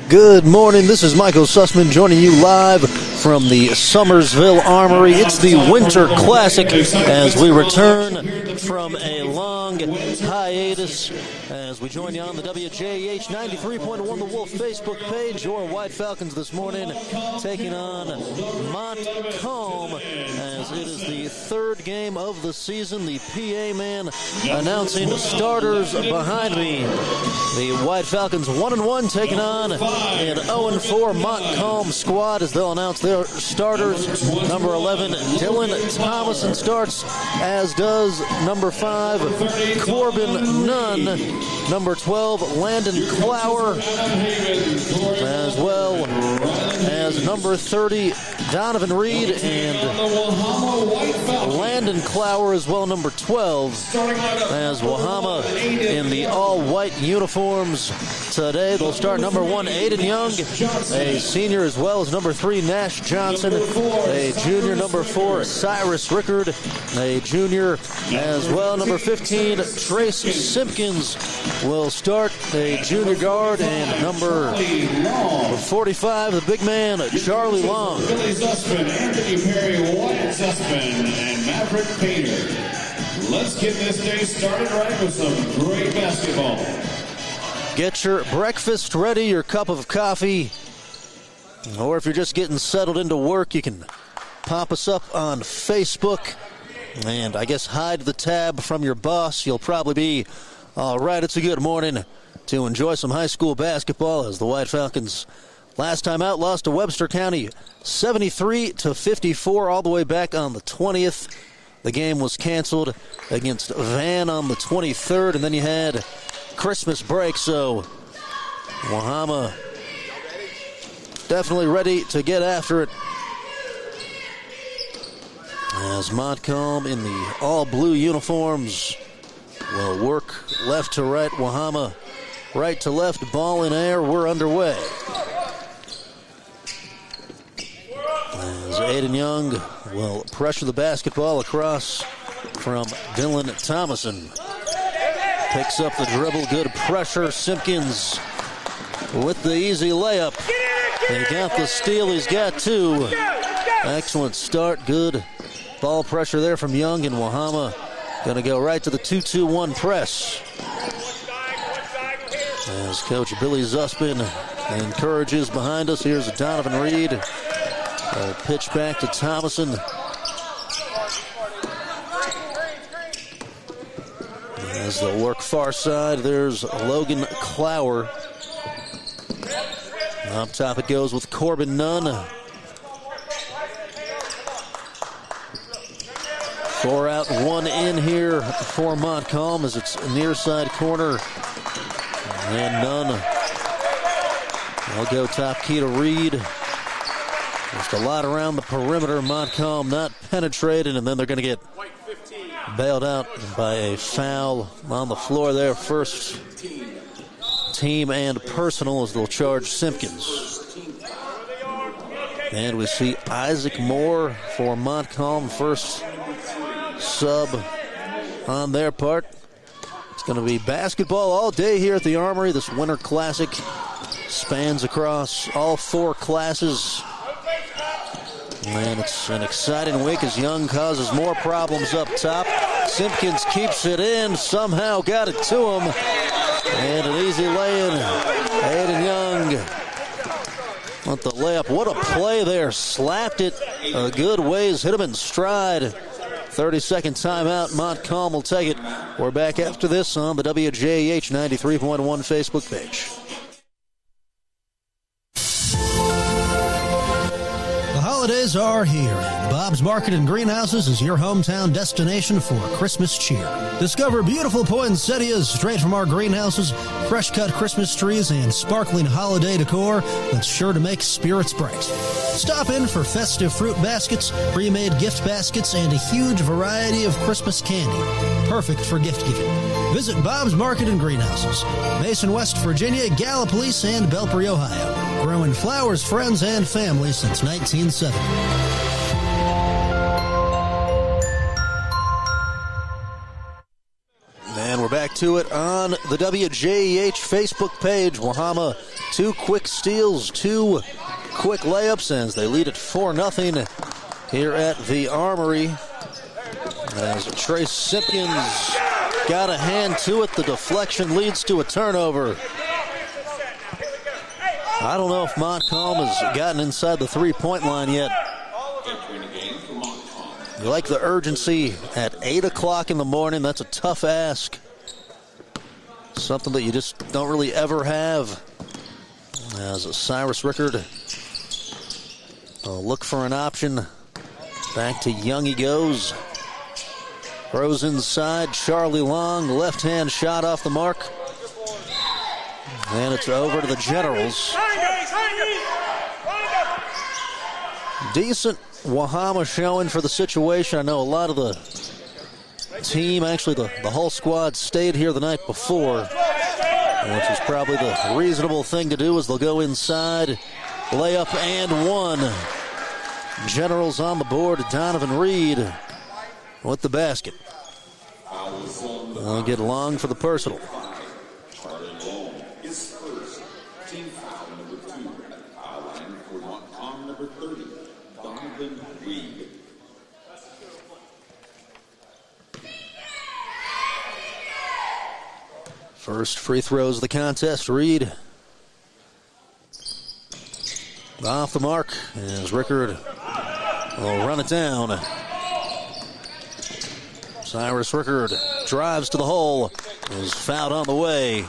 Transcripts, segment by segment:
Good morning. This is Michael Sussman joining you live from the Summersville Armory. It's the Winter Classic as we return from a long hiatus. As we join you on the WJEH 93.1 The Wolf Facebook page, your White Falcons this morning taking on Montcalm as it is the third game of the season. The PA man announcing starters behind me. The White Falcons 1-1 taking on an 0-4 Montcalm squad as they'll announce their starters. Number 11, Dylan Thomason starts, as does number 5, Corbin Nunn. Number 12, Landon Clower, as well as number 30, Donovan Reed, and Landon Clower as well, number 12, as Wahama in the all-white uniforms today. They'll start number 1, Aiden Young, a senior, as well as number 3, Nash Johnson, a junior. Number 4, Cyrus Rickard, a junior, as well. Number 15, Trace Simpkins will start, a junior guard, and number 45, the big man, Charlie Long. Billy Sussman, Anthony Perry, Wyatt Sussman, and Maverick Painter. Let's get this day started right with some great basketball. Get your breakfast ready, your cup of coffee, or if you're just getting settled into work, you can pop us up on Facebook and I guess hide the tab from your boss. You'll probably be all right. It's a good morning to enjoy some high school basketball as the White Falcons last time out lost to Webster County 73-54 all the way back on the 20th. The game was canceled against Van on the 23rd, and then you had Christmas break, so Wahama definitely ready to get after it. As Montcalm in the all-blue uniforms will work left to right. Wahama right to left, ball in air. We're underway. As Aiden Young will pressure the basketball across from Dylan Thomason. Picks up the dribble, good pressure. Simpkins with the easy layup. He got the steal, he's got two. Excellent start, good ball pressure there from Young, and Wahama going to go right to the 2-2-1 press. As Coach Billy Zussman encourages behind us, here's Donovan Reed. Pitch back to Thomason. As they'll work far side, there's Logan Clower. Up top it goes with Corbin Nunn. 4 out, 1 in here for Montcalm as it's near side corner. And Nunn will go top key to Reed. Just a lot around the perimeter. Montcalm not penetrated, and then they're going to get bailed out by a foul on the floor there. First team and personal as they'll charge Simpkins. And we see Isaac Moore for Montcalm, first sub on their part. It's going to be basketball all day here at the Armory. This Winter Classic spans across all 4 classes. And it's an exciting week as Young causes more problems up top. Simpkins keeps it in, somehow got it to him. And an easy lay-in. Aiden Young with the layup. What a play there. Slapped it a good ways, hit him in stride. 30-second timeout. Montcalm will take it. We're back after this on the WJEH 93.1 Facebook page. Holidays are here, and Bob's Market and Greenhouses is your hometown destination for Christmas cheer. Discover beautiful poinsettias straight from our greenhouses, fresh-cut Christmas trees, and sparkling holiday decor that's sure to make spirits bright. Stop in for festive fruit baskets, pre-made gift baskets, and a huge variety of Christmas candy. Perfect for gift giving. Visit Bob's Market and Greenhouses, Mason, West Virginia, Gallipolis, and Belpre, Ohio. Growing flowers, friends, and family since 1970. And we're back to it on the WJEH Facebook page. Wahama, 2 quick steals, 2 quick layups, as they lead at 4-0 here at the Armory. As Trace Simpkins got a hand to it, the deflection leads to a turnover. I don't know if Montcalm has gotten inside the 3-point line yet. You like the urgency at 8 o'clock in the morning. That's a tough ask. Something that you just don't really ever have. As Cyrus Rickard will look for an option. Back to Young he goes. Throws inside. Charlie Long, left-hand shot off the mark. And it's over to the Generals. Decent Wahama showing for the situation. I know a lot of the team, actually the whole squad, stayed here the night before, which is probably the reasonable thing to do, as they'll go inside. Layup and one. Generals on the board. Donovan Reed with the basket. They'll get Long for the personal. First free throws of the contest. Reed off the mark as Rickard will run it down. Cyrus Rickard drives to the hole, is fouled on the way.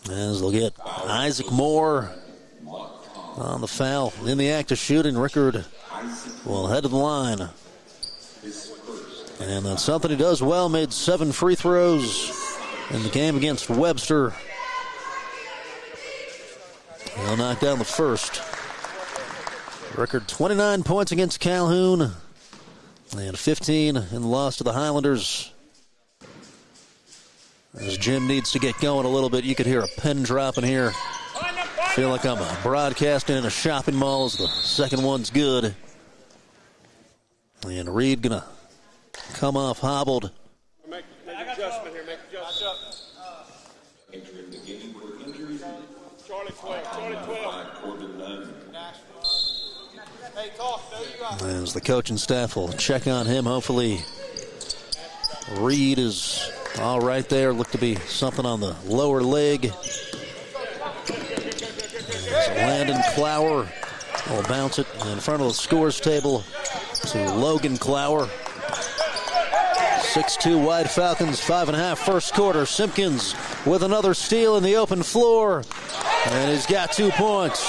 As they'll get Isaac Moore on the foul. In the act of shooting, Rickard will head to the line. And that's something he does well. Made 7 free throws in the game against Webster. He'll knock down the first. Rickard 29 points against Calhoun. And 15 in the loss to the Highlanders. As Jim needs to get going a little bit, you could hear a pin drop in here. Feel like I'm broadcasting in a shopping mall as the second one's good. And Reed gonna come off hobbled. Make adjustment here, make adjustment. Entering the game for injuries. Charlie 12. Hey, talk, as the coaching staff will check on him. Hopefully Reed is all right there. Looked to be something on the lower leg. As Landon Clower will bounce it in front of the scores table to Logan Clower. 6'2" White Falcons, 5.5 first quarter. Simpkins with another steal in the open floor. And he's got 2 points.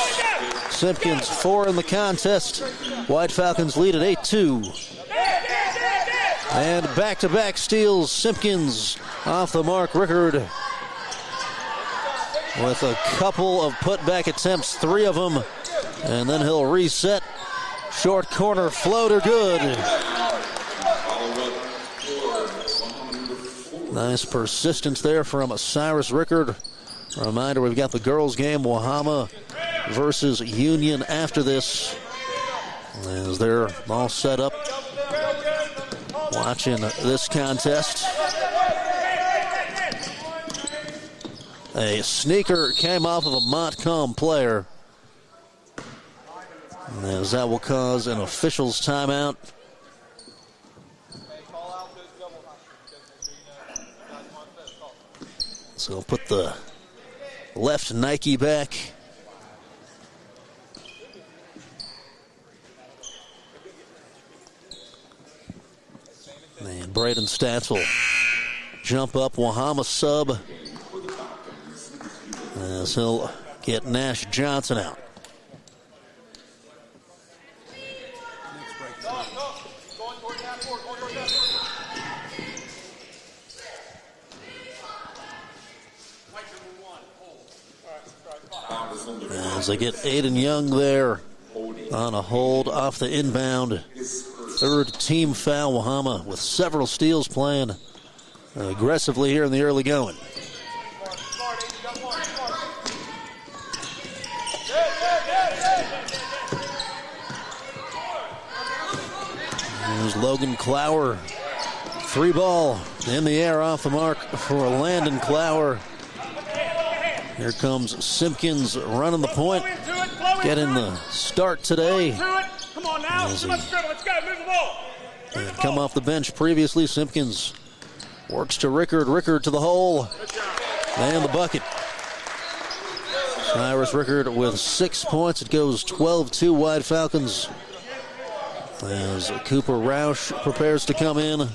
Simpkins 4 in the contest. White Falcons lead at 8-2. And back-to-back steals. Simpkins off the mark. Rickard with a couple of putback attempts, 3 of them. And then he'll reset. Short corner floater, good. Nice persistence there from Cyrus Rickard. A reminder, we've got the girls game, Wahama versus Union after this. As they're all set up, watching this contest. A sneaker came off of a Montcalm player, as that will cause an official's timeout. So we'll put the left Nike back. And Braden Stats will jump up. Wahama sub, as he'll get Nash Johnson out. As they get Aiden Young there on a hold off the inbound. Third team foul. Wahama with several steals, playing aggressively here in the early going. There's Logan Clower Three ball in the air off the mark for Landon Clower. Here comes Simpkins running the point, getting the start today. Come on now, let's go, move the ball. And come off the bench previously. Simpkins works to Rickard. Rickard to the hole. And the bucket. Cyrus Rickard with 6 points. It goes 12-2 White Falcons as Cooper Roush prepares to come in.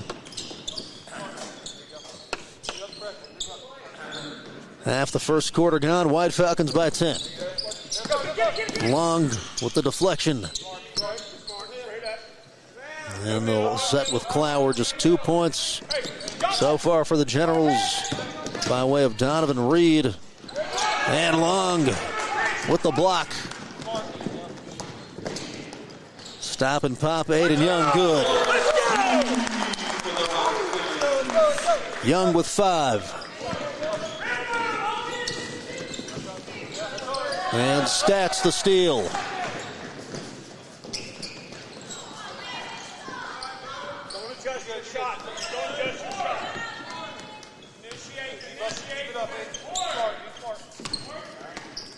Half the first quarter gone. White Falcons by 10. Long with the deflection. And they'll set with Clower, just 2 points so far for the Generals by way of Donovan Reed. And Long with the block. Stop and pop, Aiden Young, good. Young with 5. And Stats the steal.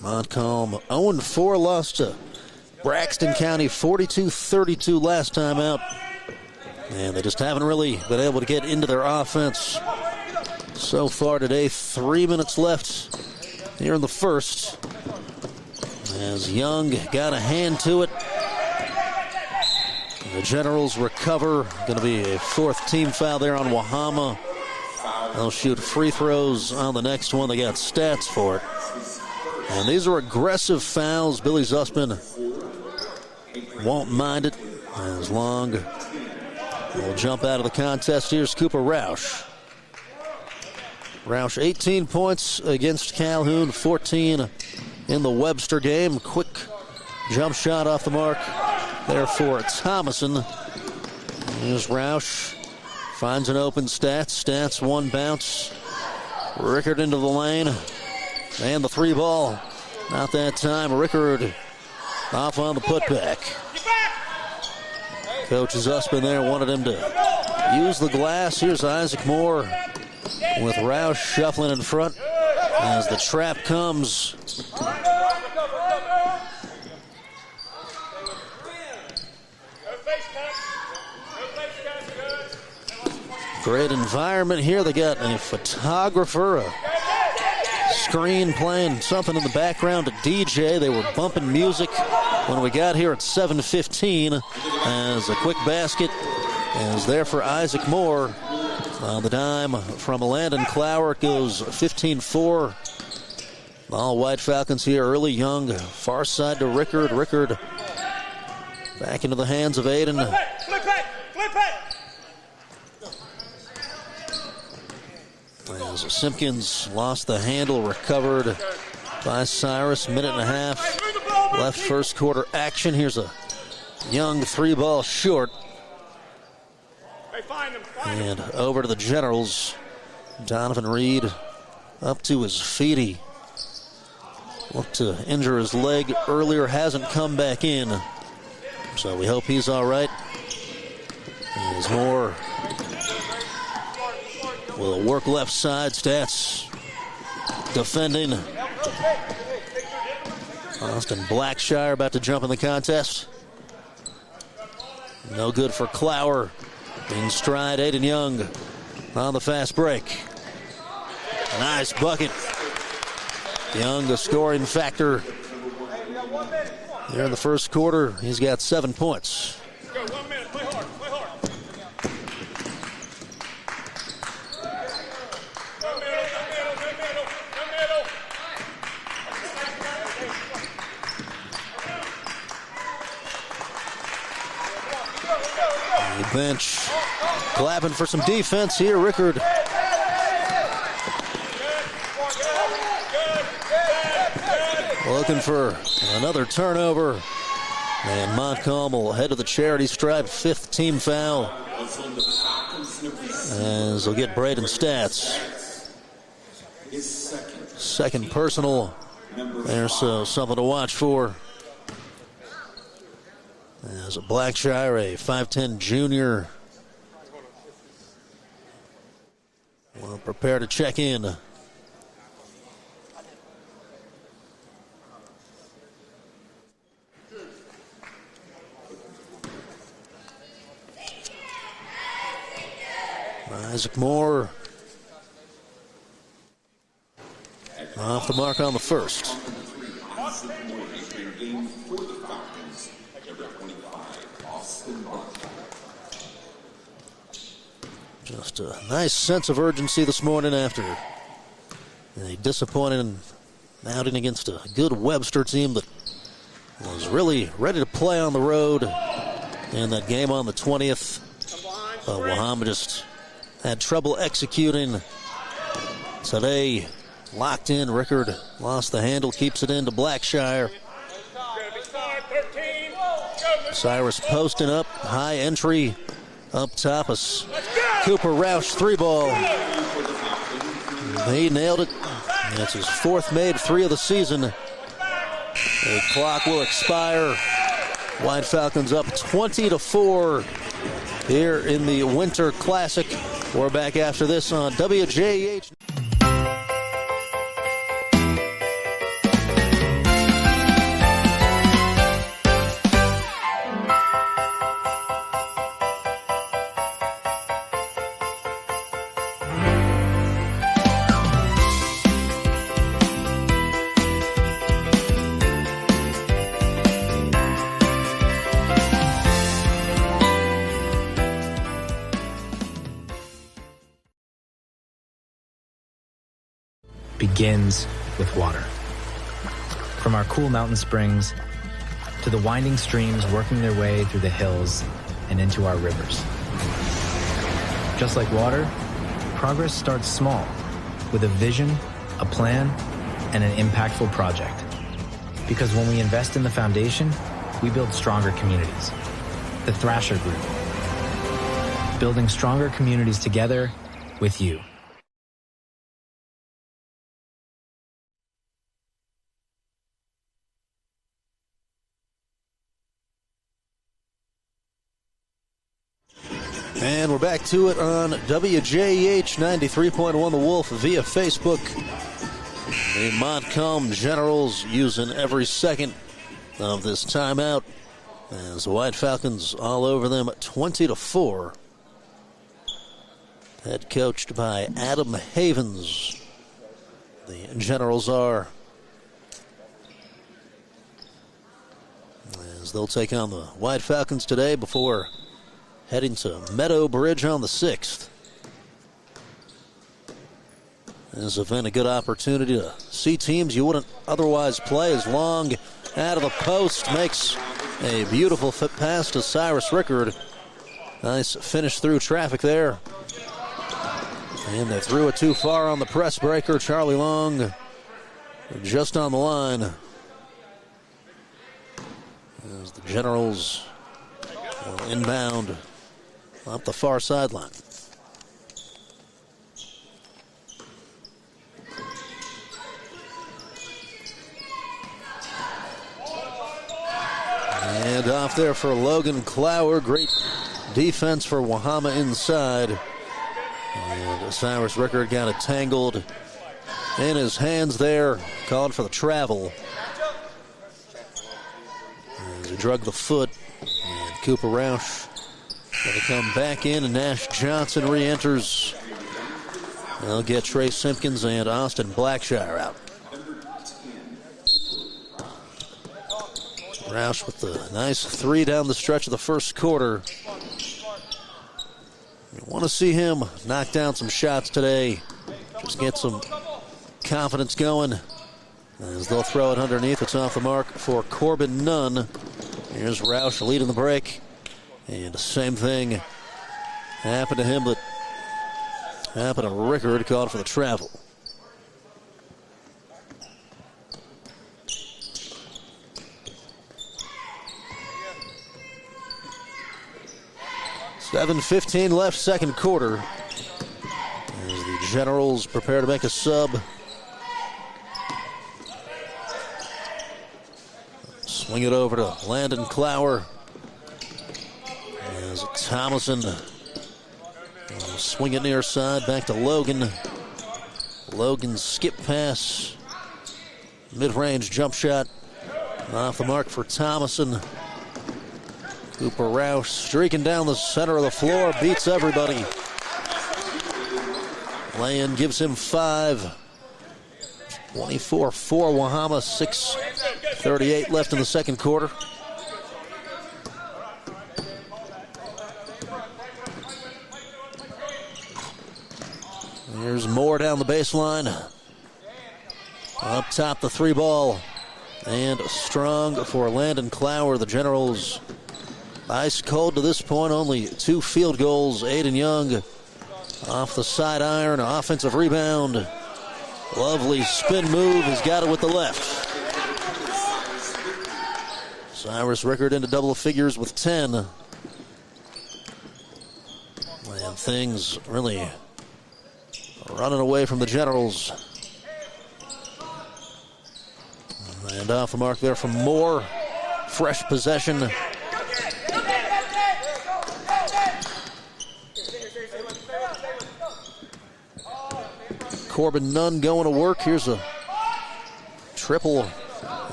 Montcalm 0-4, lost to Braxton County 42-32 last time out. And they just haven't really been able to get into their offense so far today. 3 minutes left here in the first. As Young got a hand to it. The Generals recover. Going to be a 4th team foul there on Wahama. They'll shoot free throws on the next one. They got Stats for it. And these are aggressive fouls. Billy Zussman won't mind it as Long will jump out of the contest. Here's Cooper Roush. Roush 18 points against Calhoun, 14 in the Webster game. Quick jump shot off the mark there for Thomason. Here's Roush. Finds an open Stats. Stats one bounce. Rickard into the lane. And the 3 ball. Not that time. Rickard off on the putback. Coach Zussman there wanted him to use the glass. Here's Isaac Moore with Roush shuffling in front as the trap comes. Great environment here. They got a photographer, a screen playing something in the background, a DJ. They were bumping music when we got here at 7:15 as a quick basket is there for Isaac Moore. On the dime from Landon Clower, it goes 15-4. All White Falcons here early. Young, far side to Rickard. Rickard back into the hands of Aiden. Flip it. As Simpkins lost the handle, recovered by Cyrus. Minute and a half left first quarter action. Here's a Young 3 ball short. And over to the Generals. Donovan Reed up to his feet. He looked to injure his leg earlier, hasn't come back in. So we hope he's all right. There's more. Will work left side. Stats defending. Austin Blackshire about to jump in the contest. No good for Clower. In stride, Aiden Young on the fast break. Nice bucket. Young, the scoring factor. There in the first quarter, he's got 7 points. Go, 1 minute, play hard. Bench clapping for some defense here. Rickard looking for another turnover. And Montcalm will head to the charity stripe. 5th team foul as they'll get Braden Stats. 2nd personal. There's something to watch for. As a Blackshire, a 5'10 junior, prepare to check in. Isaac Moore off the mark on the first. Just a nice sense of urgency this morning after a disappointing outing against a good Webster team that was really ready to play on the road in that game on the 20th. Wahama just had trouble executing. Today, locked in. Rickard lost the handle, keeps it into Blackshire. Cyrus posting up, high entry up top. Cooper Roush 3-ball. He nailed it. That's his fourth made, 3 of the season. The clock will expire. White Falcons up 20-4 here in the Winter Classic. We're back after this on WJEH. Begins with water. From our cool mountain springs to the winding streams working their way through the hills and into our rivers. Just like water, progress starts small with a vision, a plan, and an impactful project. Because when we invest in the foundation, we build stronger communities. The Thrasher Group. Building stronger communities together with you. And we're back to it on WJEH 93.1 The Wolf via Facebook. The Montcalm Generals using every second of this timeout as the White Falcons all over them 20-4. Head coached by Adam Havens. The Generals are. As they'll take on the White Falcons today before heading to Meadow Bridge on the 6th. This has been a good opportunity to see teams you wouldn't otherwise play. As Long out of the post makes a beautiful pass to Cyrus Rickard. Nice finish through traffic there. And they threw it too far on the press breaker. Charlie Long just on the line. As the Generals inbound up the far sideline. And off there for Logan Clower. Great defense for Wahama inside. And Cyrus Rickard got it tangled in his hands there. Called for the travel. As he drug the foot. And Cooper Roush going to come back in, and Nash Johnson re-enters. They'll get Trey Simpkins and Austin Blackshire out. Roush with the nice 3 down the stretch of the first quarter. You want to see him knock down some shots today. Just get some confidence going. As they'll throw it underneath, it's off the mark for Corbin Nunn. Here's Roush leading the break. And the same thing happened to him that happened to Rickard, called for the travel. $7:15 left, second quarter. As the Generals prepare to make a sub. Swing it over to Landon Clower. As Thomason swing it near side back to Logan. Logan's skip pass. Mid-range jump shot. Off the mark for Thomason. Cooper Roush streaking down the center of the floor. Beats everybody. Lane gives him 5. 24-4 Wahama. 6:38 left in the second quarter. Here's Moore down the baseline. Up top, the 3 ball. And strong for Landon Clower. The Generals ice cold to this point. Only 2 field goals. Aiden Young off the side iron. Offensive rebound. Lovely spin move. He's got it with the left. Cyrus Rickard into double figures with 10. And things really running away from the Generals. And off the mark there from Moore. Fresh possession. Corbin Nunn going to work. Here's a triple.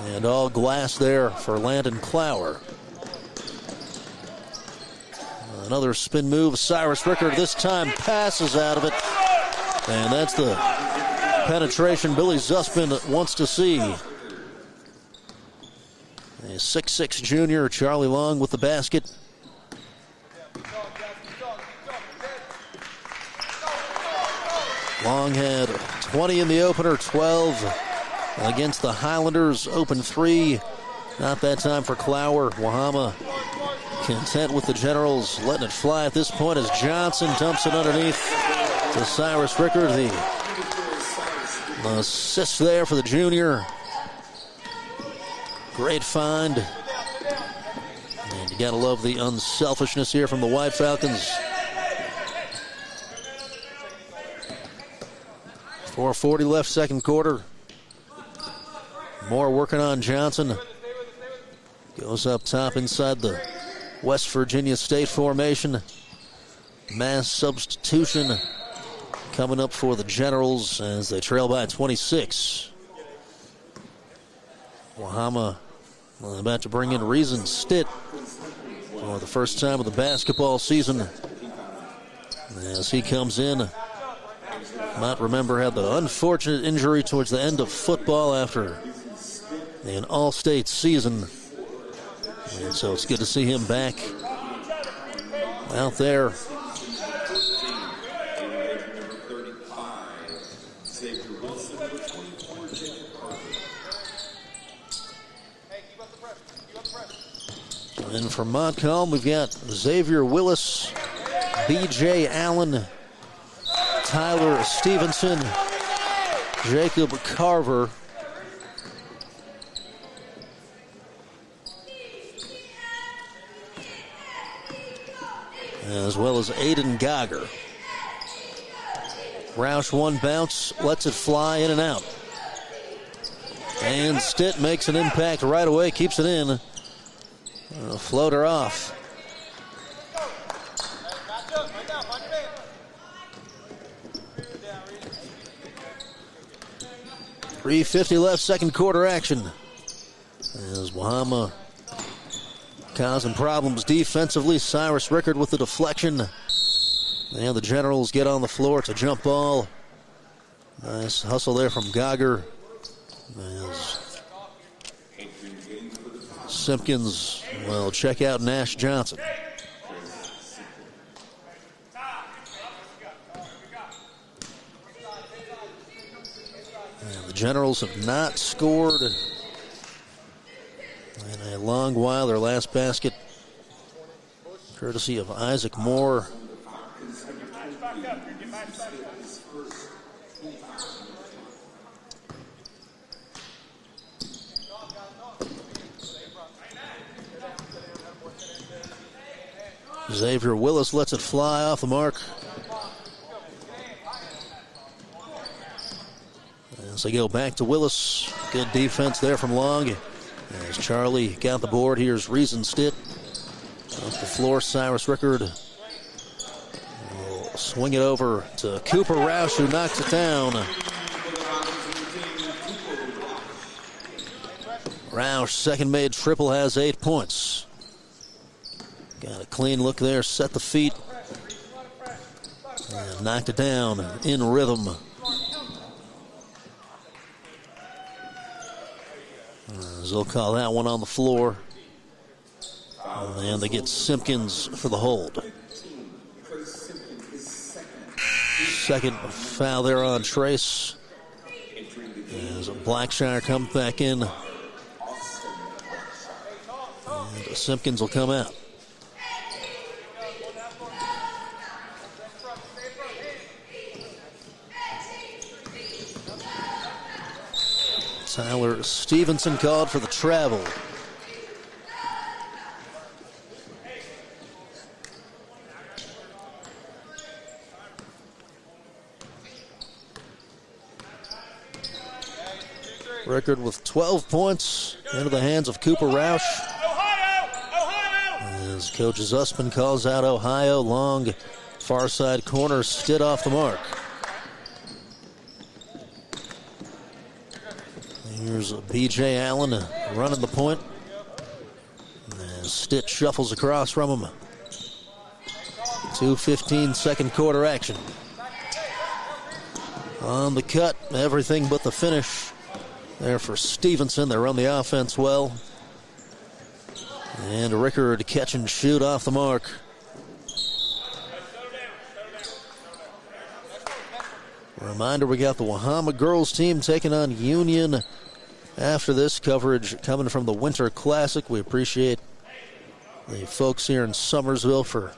And all glass there for Landon Clower. Another spin move. Cyrus Rickard this time passes out of it. And that's the penetration Billy Zussman wants to see. A 6'6" junior, Charlie Long with the basket. Long had 20 in the opener, 12 against the Highlanders. Open 3, not that time for Clower. Wahama content with the Generals letting it fly at this point as Johnson dumps it underneath to Cyrus Rickard. The assist there for the junior. Great find. And you gotta love the unselfishness here from the White Falcons. 4:40 left second quarter. Moore working on Johnson. Goes up top inside the West Virginia State formation. Mass substitution coming up for the Generals as they trail by 26. Wahama about to bring in Reason Stitt for the first time of the basketball season. As he comes in, might remember had the unfortunate injury towards the end of football after an all-state season. And so it's good to see him back out there. And from Montcalm, we've got Xavier Willis, B.J. Allen, Tyler Stevenson, Jacob Carver, as well as Aiden Geiger. Roush one bounce, lets it fly in and out. And Stitt makes an impact right away, keeps it in. Floater off. .350 left, second quarter action. As Wahama causing problems defensively. Cyrus Rickard with the deflection. And the Generals get on the floor. It's a jump ball. Nice hustle there from Geiger. As Simpkins will check out Nash Johnson. And the Generals have not scored in a long while. Their last basket, courtesy of Isaac Moore. Xavier Willis lets it fly off the mark. As they go back to Willis. Good defense there from Long. As Charlie got the board, here's Reason Stitt. Off the floor, Cyrus Rickard will swing it over to Cooper Roush, who knocks it down. Roush, second made triple, has 8 points. Got a clean look there, set the feet. And knocked it down in rhythm. As they'll call that one on the floor. And they get Simpkins for the hold. Second foul there on Trace. As Blackshire comes back in. And Simpkins will come out. Tyler Stevenson called for the travel. Rickard with 12 points into the hands of Cooper Roush. As Coach Zussman calls out Ohio, long far side corner, Stitt off the mark. Here's B.J. Allen running the point. And Stitt shuffles across from him. 2:15 second quarter action. On the cut, everything but the finish. There for Stevenson. They run the offense well. And Rickard catch and shoot off the mark. Reminder, we got the Wahama Girls team taking on Union after this. Coverage coming from the Winter Classic. We appreciate the folks here in Summersville for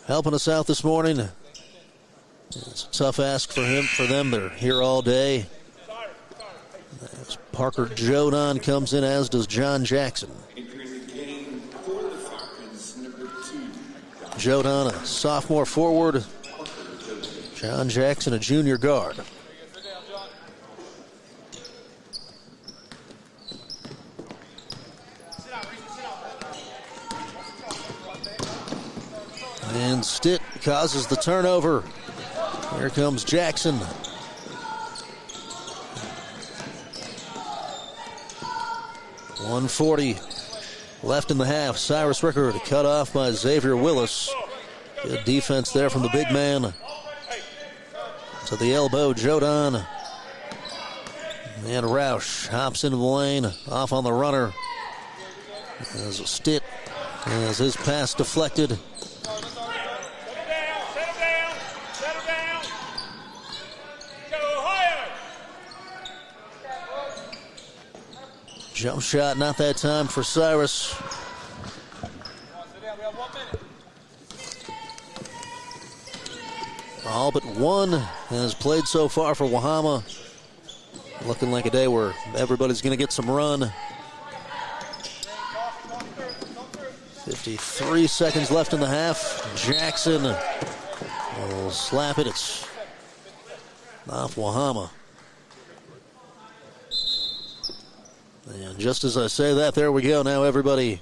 helping us out this morning. It's a tough ask for them. They're here all day. As Parker Jodon comes in, as does John Jackson. Jodon, a sophomore forward. John Jackson, a junior guard. And Stitt causes the turnover. Here comes Jackson. .140 left in the half. Cyrus Rickard cut off by Xavier Willis. Good defense there from the big man. To the elbow, Jodon. And Roush hops into the lane, off on the runner. As Stitt has his pass deflected. Settle down. Go Ohio. Jump shot, not that time for Cyrus. All but one has played so far for Wahama. Looking like a day where everybody's going to get some run. 53 seconds left in the half. Jackson will slap it. It's off Wahama. And just as I say that, there we go. Now everybody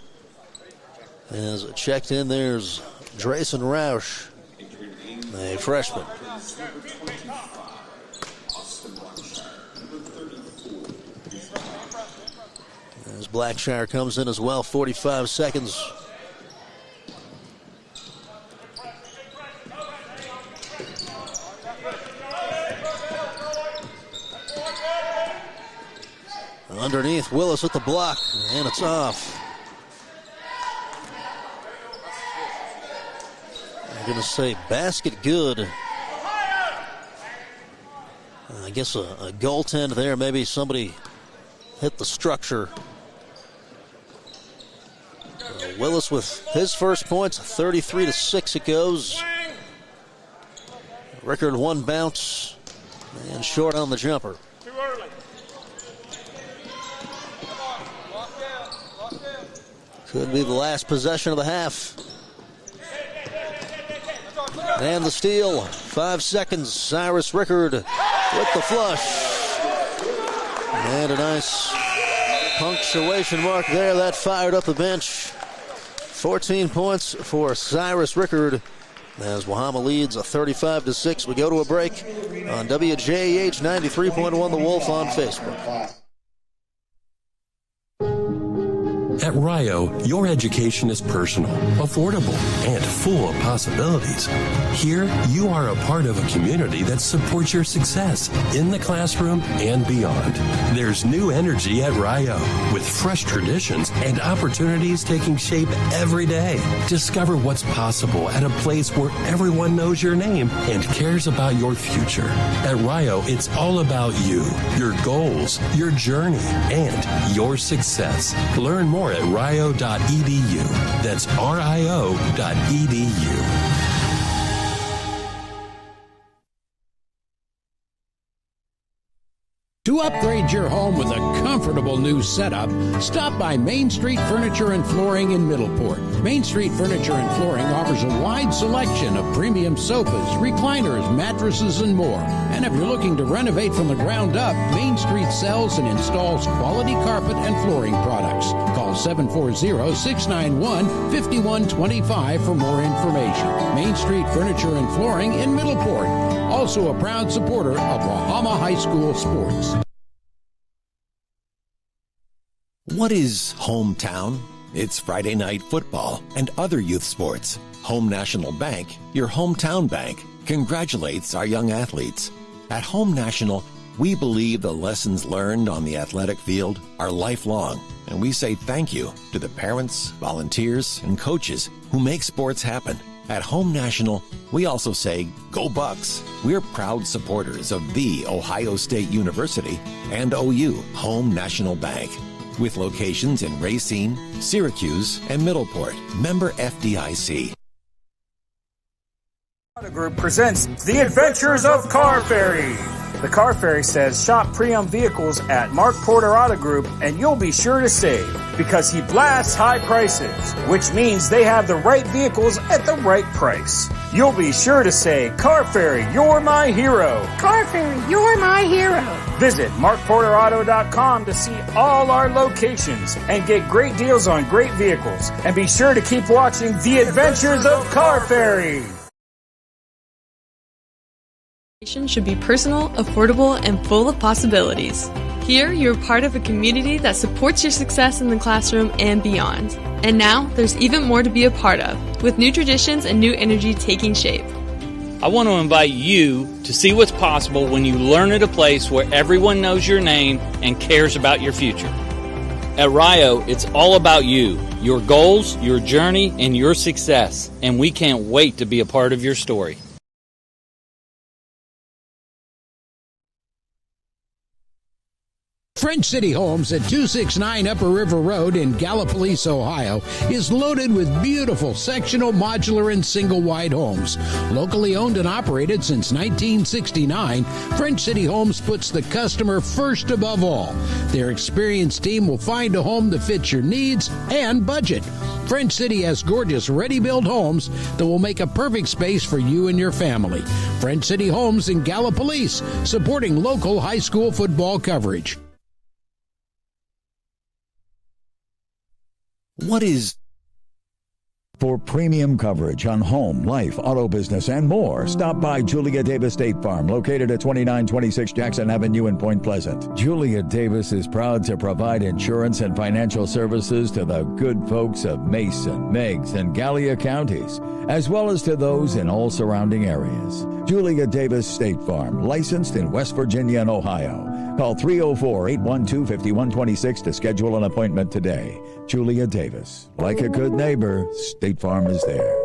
is checked in. There's Drayson Roush, a freshman. As Blackshire comes in as well, 45 seconds. Underneath, Willis with the block, and it's off. I'm going to say basket good. I guess a goaltend there. Maybe somebody hit the structure. Willis with his first points, 33-6 it goes. Rickard one bounce and short on the jumper. Too early. Could be the last possession of the half. And the steal. 5 seconds. Cyrus Rickard with the flush. And a nice punctuation mark there. That fired up the bench. 14 points for Cyrus Rickard as Wahama leads 35-6. We go to a break on WJEH 93.1 The Wolf on Facebook. At Rio, your education is personal, affordable, and full of possibilities. Here, you are a part of a community that supports your success in the classroom and beyond. There's new energy at Rio, with fresh traditions and opportunities taking shape every day. Discover what's possible at a place where everyone knows your name and cares about your future. At Rio, it's all about you, your goals, your journey, and your success. Learn more at rio.edu. That's rio.edu. To upgrade your home with a comfortable new setup, stop by Main Street Furniture and Flooring in Middleport. Main Street Furniture and Flooring offers a wide selection of premium sofas, recliners, mattresses, and more. And if you're looking to renovate from the ground up, Main Street sells and installs quality carpet and flooring products. Call 740-691-5125 for more information. Main Street Furniture and Flooring in Middleport. Also a proud supporter of Wahama High School sports. What is hometown? It's Friday night football and other youth sports. Home National Bank, your hometown bank, congratulates our young athletes. At Home National, we believe the lessons learned on the athletic field are lifelong, and we say thank you to the parents, volunteers, and coaches who make sports happen. At Home National, we also say, go Bucks. We're proud supporters of the Ohio State University and OU, Home National Bank, with locations in Racine, Syracuse, and Middleport. Member FDIC. Auto Group presents The Adventures of Car Ferry. The Car Ferry says shop pre-owned vehicles at Mark Porter Auto Group and you'll be sure to save because he blasts high prices, which means they have the right vehicles at the right price. You'll be sure to say, Car Ferry, you're my hero. Car Ferry, you're my hero. Visit markporterauto.com to see all our locations and get great deals on great vehicles. And be sure to keep watching The Adventures of Car Ferry. Should be personal, affordable, and full of possibilities. Here, you're part of a community that supports your success in the classroom and beyond. And now, there's even more to be a part of, with new traditions and new energy taking shape. I want to invite you to see what's possible when you learn at a place where everyone knows your name and cares about your future. At Rio, it's all about you, your goals, your journey, and your success. And we can't wait to be a part of your story. French City Homes at 269 Upper River Road in Gallipolis, Ohio, is loaded with beautiful sectional, modular, and single-wide homes. Locally owned and operated since 1969, French City Homes puts the customer first above all. Their experienced team will find a home that fits your needs and budget. French City has gorgeous ready-built homes that will make a perfect space for you and your family. French City Homes in Gallipolis, supporting local high school football coverage. What is... For premium coverage on home, life, auto business, and more, stop by Julia Davis State Farm, located at 2926 Jackson Avenue in Point Pleasant. Julia Davis is proud to provide insurance and financial services to the good folks of Mason, Meigs, and Gallia counties, as well as to those in all surrounding areas. Julia Davis State Farm, licensed in West Virginia and Ohio. Call 304-812-5126 to schedule an appointment today. Julia Davis. Like a good neighbor, State Farm is there.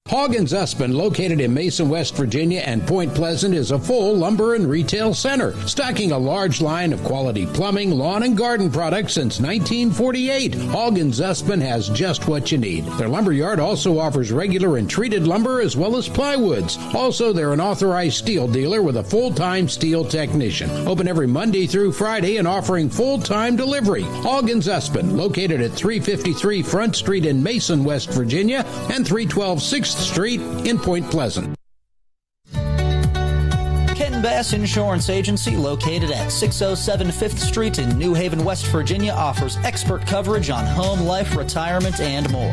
Hoggins Usman, located in Mason, West Virginia and Point Pleasant, is a full lumber and retail center, stocking a large line of quality plumbing, lawn, and garden products since 1948. Hoggins Usman has just what you need. Their lumber yard also offers regular and treated lumber as well as plywoods. Also, they're an authorized steel dealer with a full-time steel technician. Open every Monday through Friday and offering full-time delivery. Hoggins Usman, located at 353 Front Street in Mason, West Virginia, and 312 6th Street in Point Pleasant. Ken Bass Insurance Agency, located at 607 5th Street in New Haven, West Virginia, offers expert coverage on home, life, retirement, and more.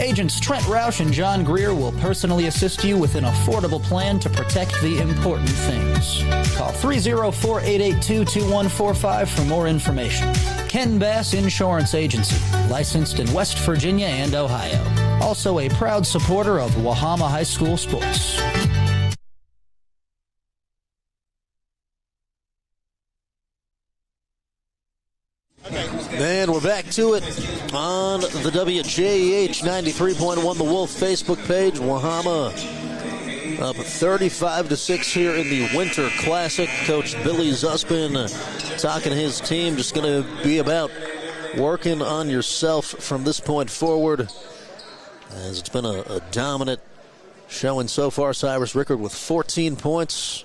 Agents Trent Roush and John Greer will personally assist you with an affordable plan to protect the important things. Call 304-882-2145 for more information. Ken Bass Insurance Agency, licensed in West Virginia and Ohio. Also a proud supporter of Wahama High School sports. And we're back to it on the WJEH 93.1 The Wolf Facebook page. Wahama up 35-6 here in the Winter Classic. Coach Billy Zuspin talking to his team. Just going to be about working on yourself from this point forward, as it's been a dominant showing so far. Cyrus Rickard with 14 points.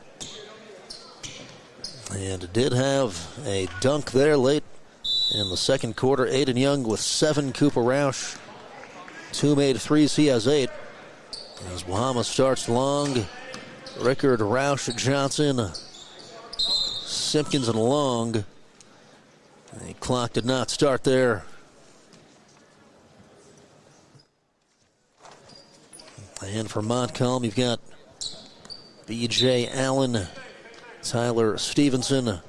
And did have a dunk there late in the second quarter. Aiden Young with 7. Cooper Roush, 2 made threes. He has 8. As Wahama starts long, Rickard, Roush, Johnson, Simpkins, and Long. The clock did not start there. And for Montcalm, you've got B.J. Allen, Tyler Stevenson,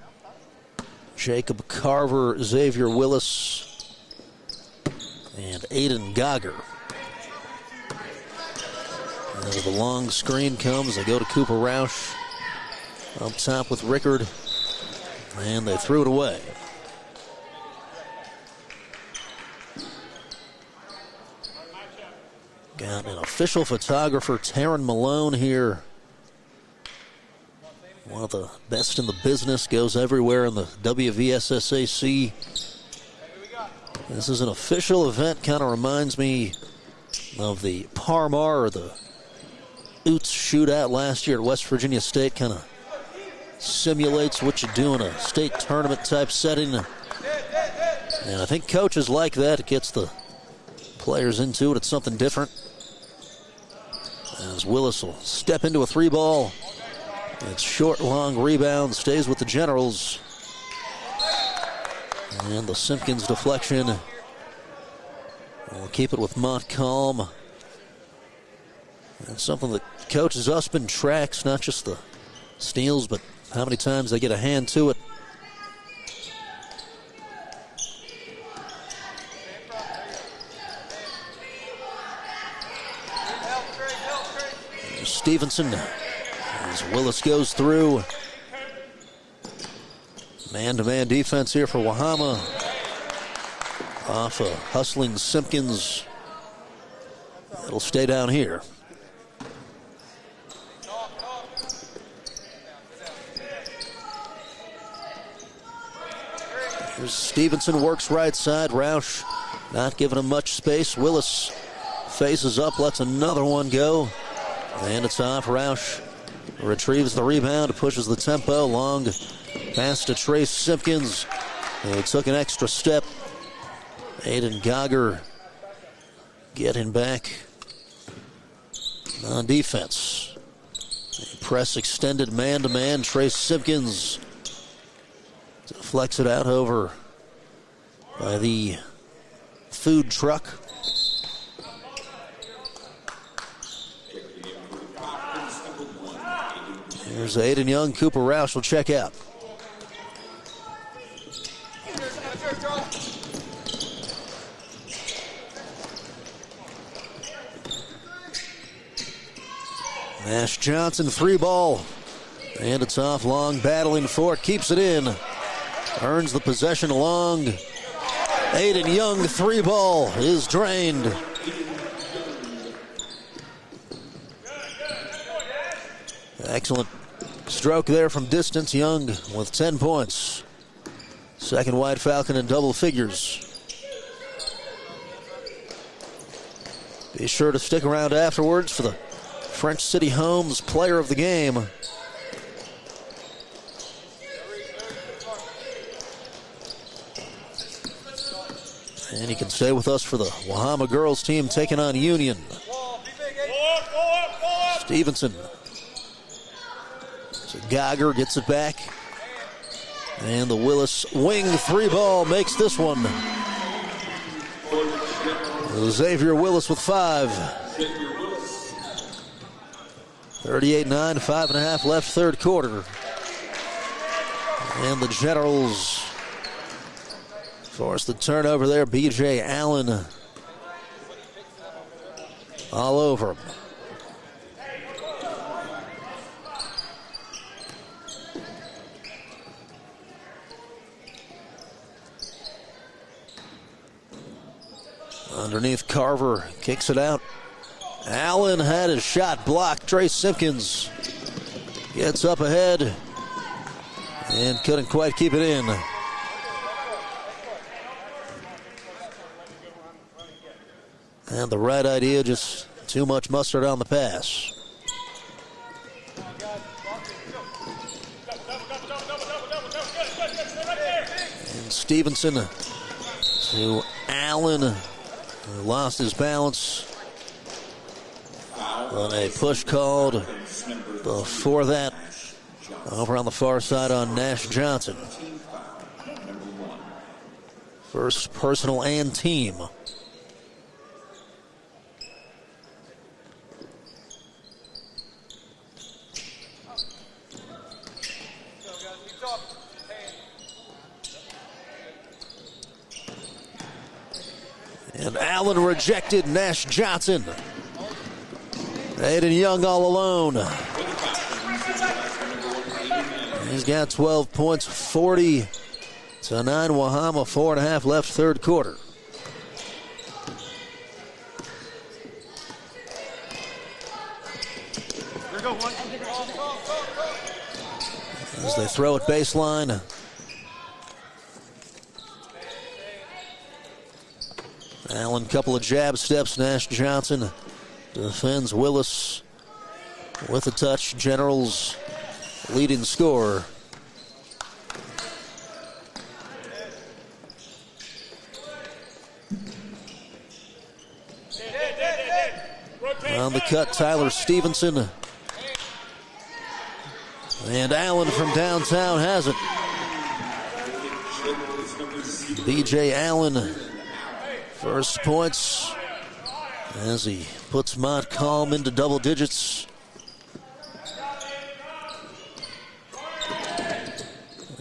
Jacob Carver, Xavier Willis, and Aiden Gogger. As the long screen comes, they go to Cooper Roush up top with Rickard, and they threw it away. Got an official photographer, Taryn Malone, here. One of the best in the business, goes everywhere in the WVSSAC. This is an official event, kind of reminds me of the Parmar or the Oots shootout last year at West Virginia State. Kind of simulates what you do in a state tournament type setting. And I think coaches like that. It gets the players into it. It's something different. As Willis will step into a 3-ball. It's short, long rebound, stays with the Generals. And the Simpkins deflection will keep it with Montcalm. It's something that Coach Zuspin tracks, not just the steals, but how many times they get a hand to it. Stevenson, as Willis goes through. Man-to-man defense here for Wahama. Off a hustling Simpkins. It'll stay down here. Here's Stevenson, works right side. Roush not giving him much space. Willis faces up, lets another one go. And it's off. Roush retrieves the rebound, pushes the tempo. Long pass to Trace Simpkins. He took an extra step. Aiden Gogger getting back on defense. A press extended man-to-man. Trace Simpkins deflects it out over by the food truck. Here's Aiden Young. Cooper Roush will check out. Nash Johnson, 3-ball. And it's off. Long battling for it. Keeps it in. Earns the possession. Long. Aiden Young, 3-ball is drained. Excellent stroke there from distance. Young with 10 points. Second White Falcon in double figures. Be sure to stick around afterwards for the French City Homes Player of the Game. And you can stay with us for the Wahama Girls team taking on Union. Stevenson. So Gogger gets it back. And the Willis wing 3-ball makes this one. Xavier Willis with 5. 38-9, 5.5 left third quarter. And the Generals force the turnover there. B.J. Allen all over him. Underneath, Carver kicks it out. Allen had his shot blocked. Trey Simpkins gets up ahead and couldn't quite keep it in. And the right idea, just too much mustard on the pass. And Stevenson to Allen, who lost his balance on a push called before that over on the far side on Nash Johnson. First personal and team. And Allen rejected Nash Johnson. Aiden Young all alone. He's got 12 points, 40-9 Wahama, 4.5 left third quarter. As they throw it baseline. Allen, couple of jab steps. Nash Johnson defends Willis with a touch. Generals leading scorer. On the cut, Tyler Stevenson. And Allen from downtown has it. B.J. Allen, first points as he puts Montcalm into double digits.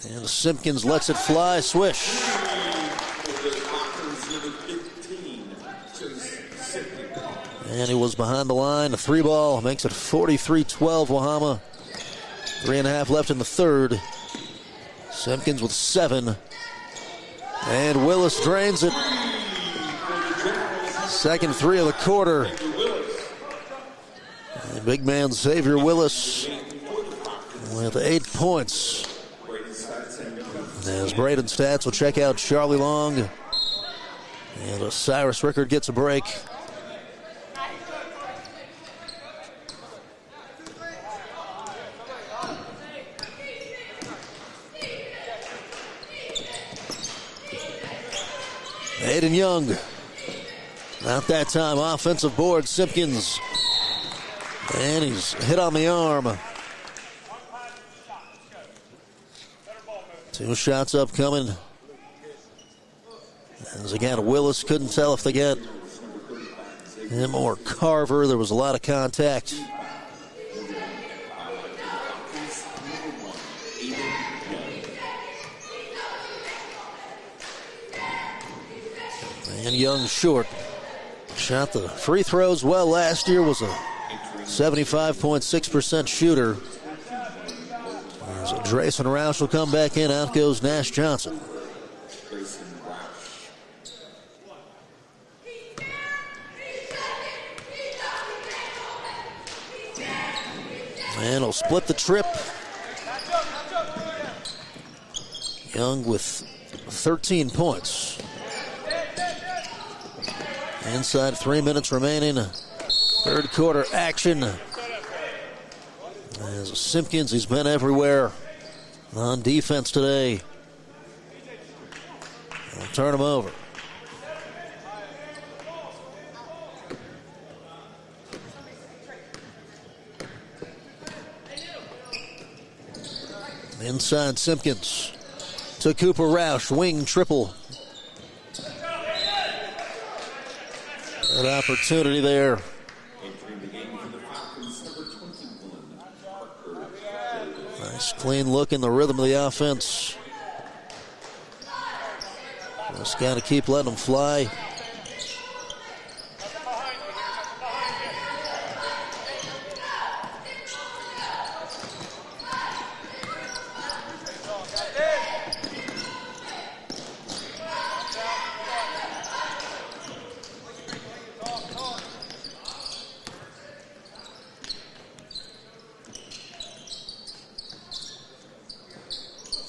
And Simpkins lets it fly, swish. And he was behind the line. A 3-ball makes it 43-12 Wahama. 3.5 left in the third. Simpkins with 7. And Willis drains it. Second 3 of the quarter. And big man Xavier Willis with 8 points. As Braden Stats will check out Charlie Long. And Cyrus Rickard gets a break. Aiden Young, not that time, offensive board, Simpkins. And he's hit on the arm. 2 shots upcoming. As again, Willis couldn't tell if they got him or Carver. There was a lot of contact. And Young short. Shot the free throws well last year, was a 75.6% shooter. As Drayson Roush will come back in, out goes Nash Johnson. And he'll split the trip. Young with 13 points. Inside 3 minutes remaining. Third quarter action. As Simpkins, he's been everywhere on defense today. I'll turn him over. Inside Simpkins to Cooper Roush, wing triple. Good opportunity there. Nice clean look in the rhythm of the offense. Just got to keep letting them fly.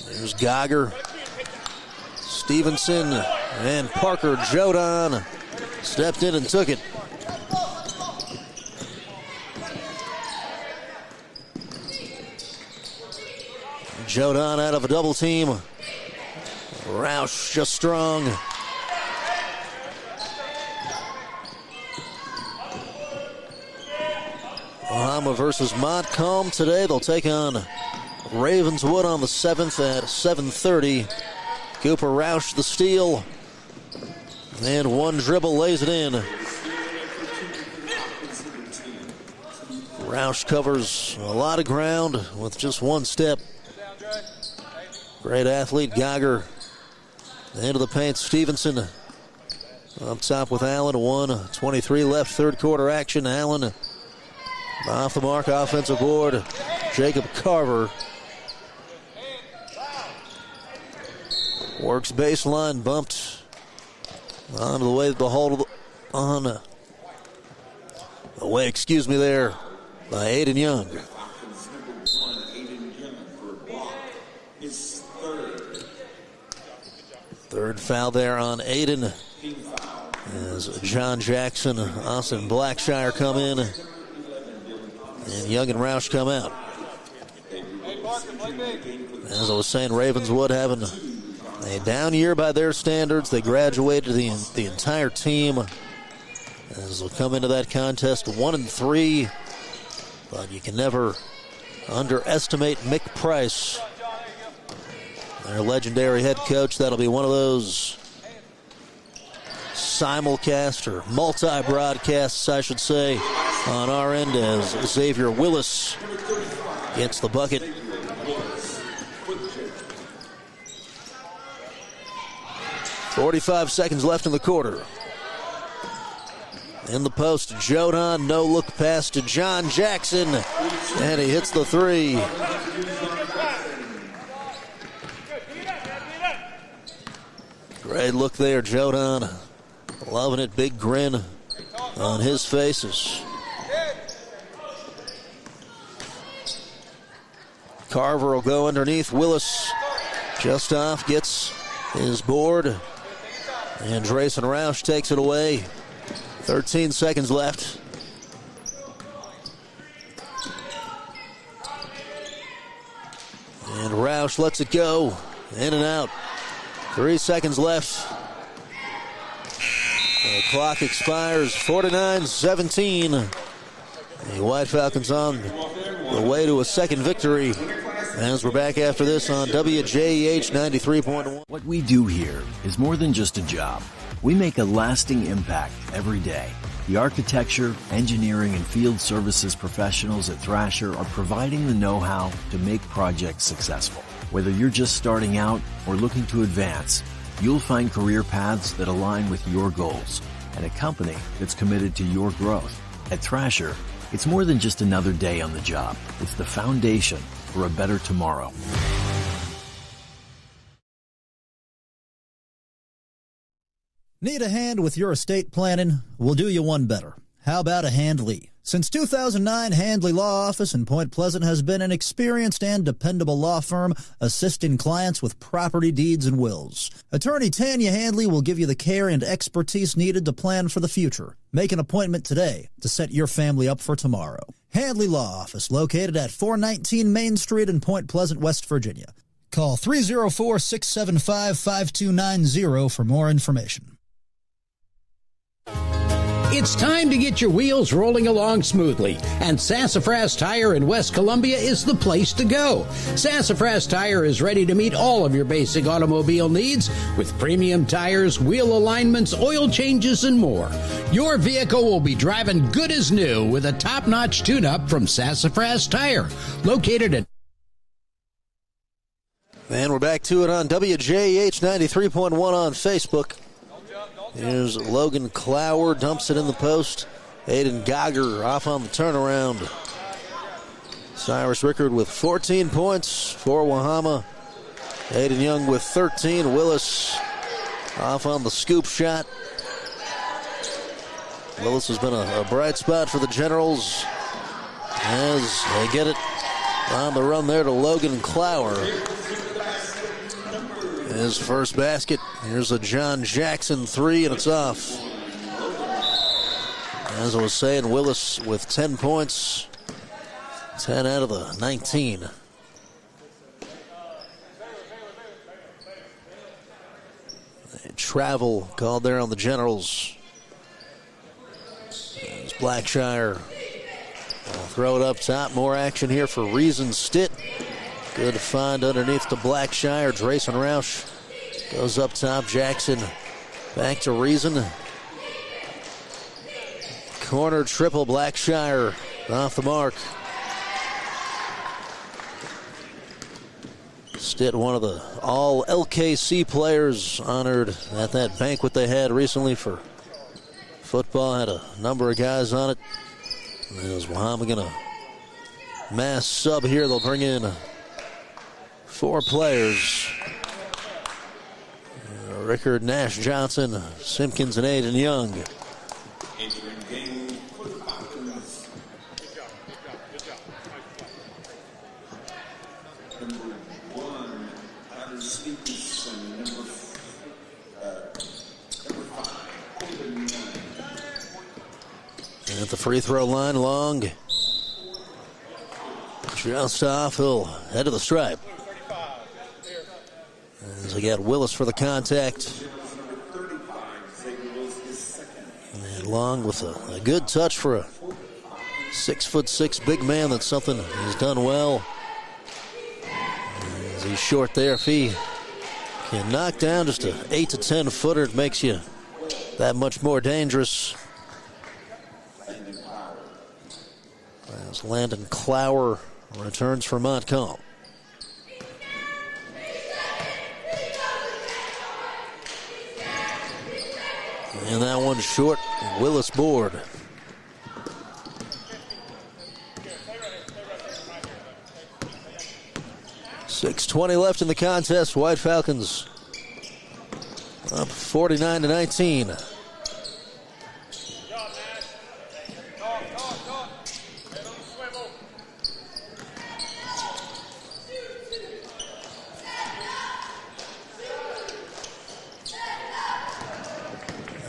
There's Geiger, Stevenson, and Parker Jodan stepped in and took it. Jodan out of a double team. Roush just strong. Wahama versus Montcalm today. They'll take on Ravenswood on the 7th at 7:30. Cooper Roush the steal. And one dribble lays it in. Roush covers a lot of ground with just one step. Great athlete, Geiger. Into the paint, Stevenson. Up top with Allen, 1:23 left, third quarter action. Allen off the mark, offensive board. Jacob Carver works baseline, bumped onto the way the hold on away, there by Aiden Young. Third foul there on Aiden as John Jackson, Austin Blackshire come in, and Young and Roush come out. As I was saying, Ravenswood having a down year by their standards. They graduated the entire team as they'll come into that contest 1-3. But you can never underestimate Mick Price, their legendary head coach. That'll be one of those simulcast or multi-broadcasts, I should say, on our end as Xavier Willis gets the bucket. .45 seconds left in the quarter. In the post, Jodan, no look pass to John Jackson, and he hits the three. Great look there, Jodan. Loving it, big grin on his faces. Carver will go underneath. Willis just off, gets his board, and Drayson Roush takes it away. 13 seconds left. And Roush lets it go. In and out. 3 seconds left. The clock expires. 49-17. The White Falcons on the way to a second victory. As we're back after this on WJEH 93.1. What we do here is more than just a job. We make a lasting impact every day. The architecture, engineering, and field services professionals at Thrasher are providing the know-how to make projects successful. Whether you're just starting out or looking to advance, you'll find career paths that align with your goals and a company that's committed to your growth. At Thrasher, it's more than just another day on the job. It's the foundation for a better tomorrow. Need a hand with your estate planning? We'll do you one better. How about a Handley? Since 2009, Handley Law Office in Point Pleasant has been an experienced and dependable law firm assisting clients with property deeds and wills. Attorney Tanya Handley will give you the care and expertise needed to plan for the future. Make an appointment today to set your family up for tomorrow. Handley Law Office, located at 419 Main Street in Point Pleasant, West Virginia. Call 304-675-5290 for more information. It's time to get your wheels rolling along smoothly, and Sassafras Tire in West Columbia is the place to go. Sassafras Tire is ready to meet all of your basic automobile needs with premium tires, wheel alignments, oil changes, and more. Your vehicle will be driving good as new with a top-notch tune-up from Sassafras Tire, located at... And we're back to it on WJEH 93.1 on Facebook. Here's Logan Clower, dumps it in the post. Aiden Geiger off on the turnaround. Cyrus Rickard with 14 points for Wahama. Aiden Young with 13. Willis off on the scoop shot. Willis has been a bright spot for the Generals as they get it on the run there to Logan Clower. His first basket. Here's a John Jackson three, and it's off. As I was saying, Willis with 10 points. 10 out of the 19. Travel called there on the Generals. There's Blackshire. I'll throw it up top. More action here for Reason Stitt. Good find underneath the Blackshire. Drayson Roush goes up top. Jackson back to Reason. Corner triple. Blackshire off the mark. Stitt, one of the all LKC players honored at that banquet they had recently for football. Had a number of guys on it. Is Wahama going to mass sub here? They'll bring in 4 players. Rickard, Nash, Johnson, Simpkins, and Aiden Young. And at the free throw line, Long. Just off, he'll head to the stripe. As we got Willis for the contact. And Long with a good touch for a 6'6" big man. That's something he's done well. As he's short there, if he can knock down just an 8 to 10 footer, it makes you that much more dangerous. As Landon Clower returns for Montcalm. And that one short. Willis board. .6:20 left in the contest. White Falcons up 49-19.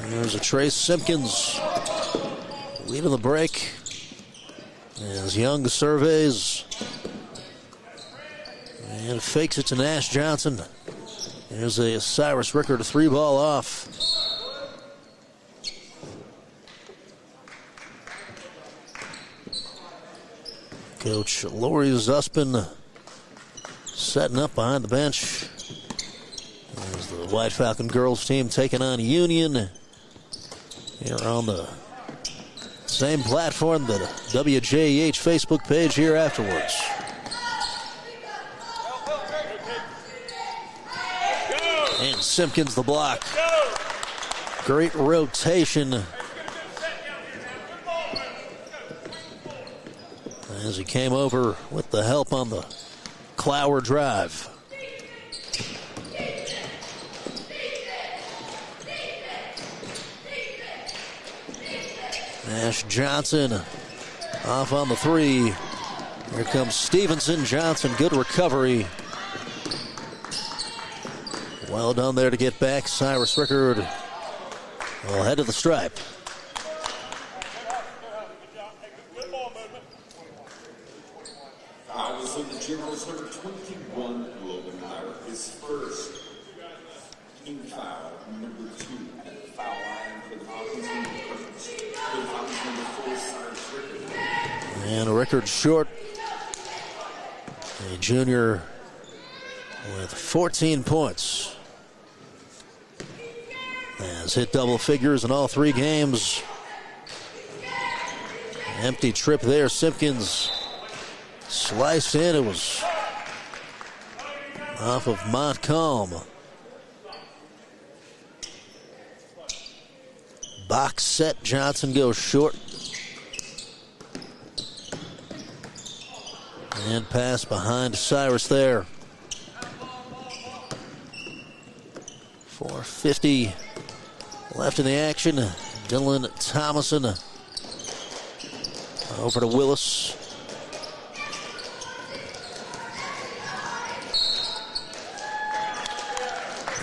There's a Trace Simpkins leading the break as Young surveys and fakes it to Nash Johnson. There's a Cyrus Rickard 3-ball off. Coach Lori Zuspin setting up behind the bench. There's the White Falcon girls team taking on Union. Here on the same platform, the WJEH Facebook page here afterwards. And Simpkins the block. Great rotation. As he came over with the help on the Clower drive. Nash Johnson off on the 3. Here comes Stevenson. Johnson, good recovery. Well done there to get back. Cyrus Rickard will head to the stripe. So the Generals number 21, Logan Meyer, his first team foul, number 2 at the foul line for the Falcons. And Rickard Short, a junior with 14 points. Has hit double figures in all 3 games. Empty trip there. Simpkins sliced in. It was off of Montcalm. Box set. Johnson goes short. And pass behind Cyrus there. 4:50 left in the action. Dylan Thomason over to Willis.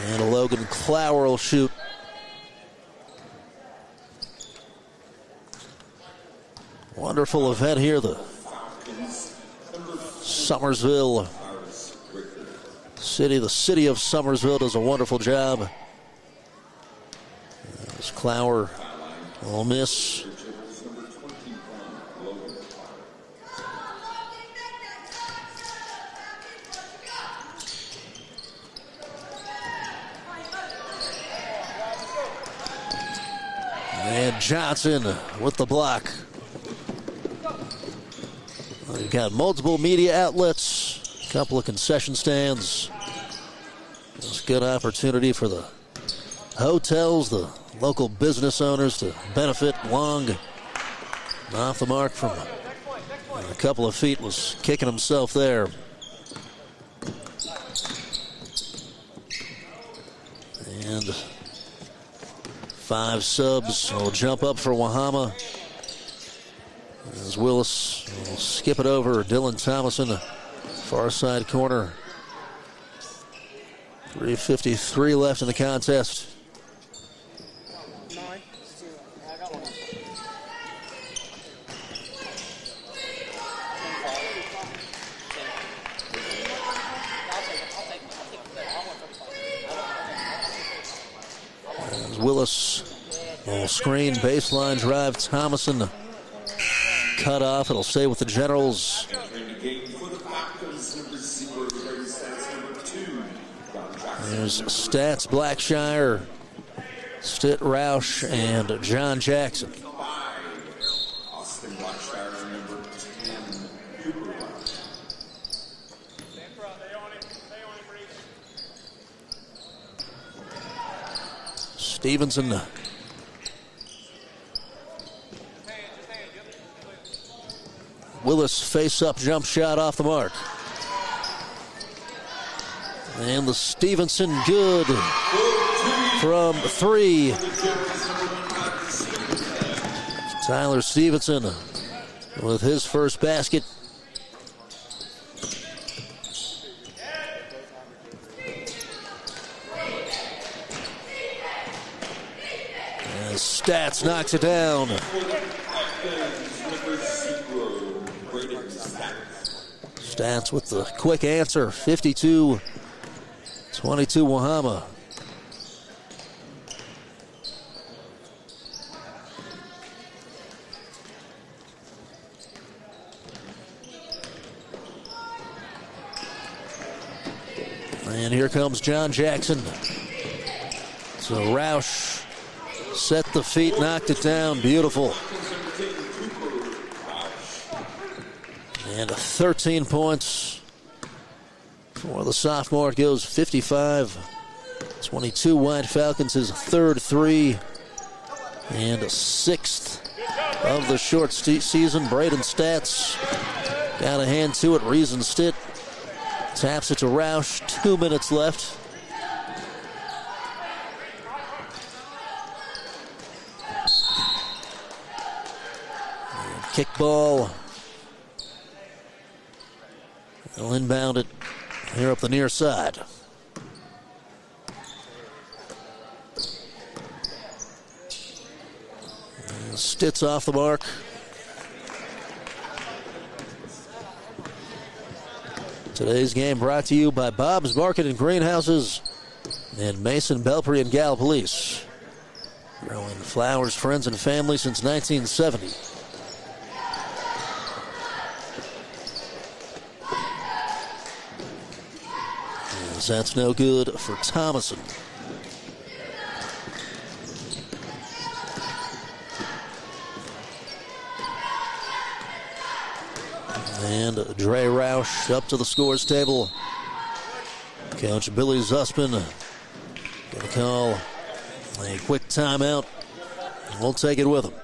And Logan Clower will shoot. Wonderful event here. The Summersville city, the city of Summersville does a wonderful job. As Clower will miss. And Johnson with the block. We've got multiple media outlets, a couple of concession stands. It's a good opportunity for the hotels, the local business owners to benefit. Long off the mark from a couple of feet, was kicking himself there. And 5 subs will jump up for Wahama. As Willis will skip it over. Dylan Thomason, far side corner. 3:53 left in the contest. As Willis will screen, baseline drive. Thomason cut off. It'll stay with the Generals. There's Stats, Blackshire, Stitt Roush, and John Jackson. Stevenson. Willis face-up jump shot off the mark. And the Stevenson good from 3. Tyler Stevenson with his first basket. And Stats knocks it down. Stats with the quick answer. 52-22 Wahama. And here comes John Jackson. So Roush set the feet, knocked it down. Beautiful. And 13 points for the sophomore. It goes 55-22. White Falcons, his third 3 and a 6th of the short season. Braden Stats got a hand to it. Reason Stitt taps it to Roush. 2 minutes left. And kick ball. They'll inbound it here up the near side. And Stitt's off the mark. Today's game brought to you by Bob's Market and Greenhouses and Mason, Belpre, and Gal Police. Growing flowers, friends, and family since 1970. as that's no good for Thomason. And Dre Roush up to the scores table. Coach Billy Zussman going to call a quick timeout. We'll take it with him.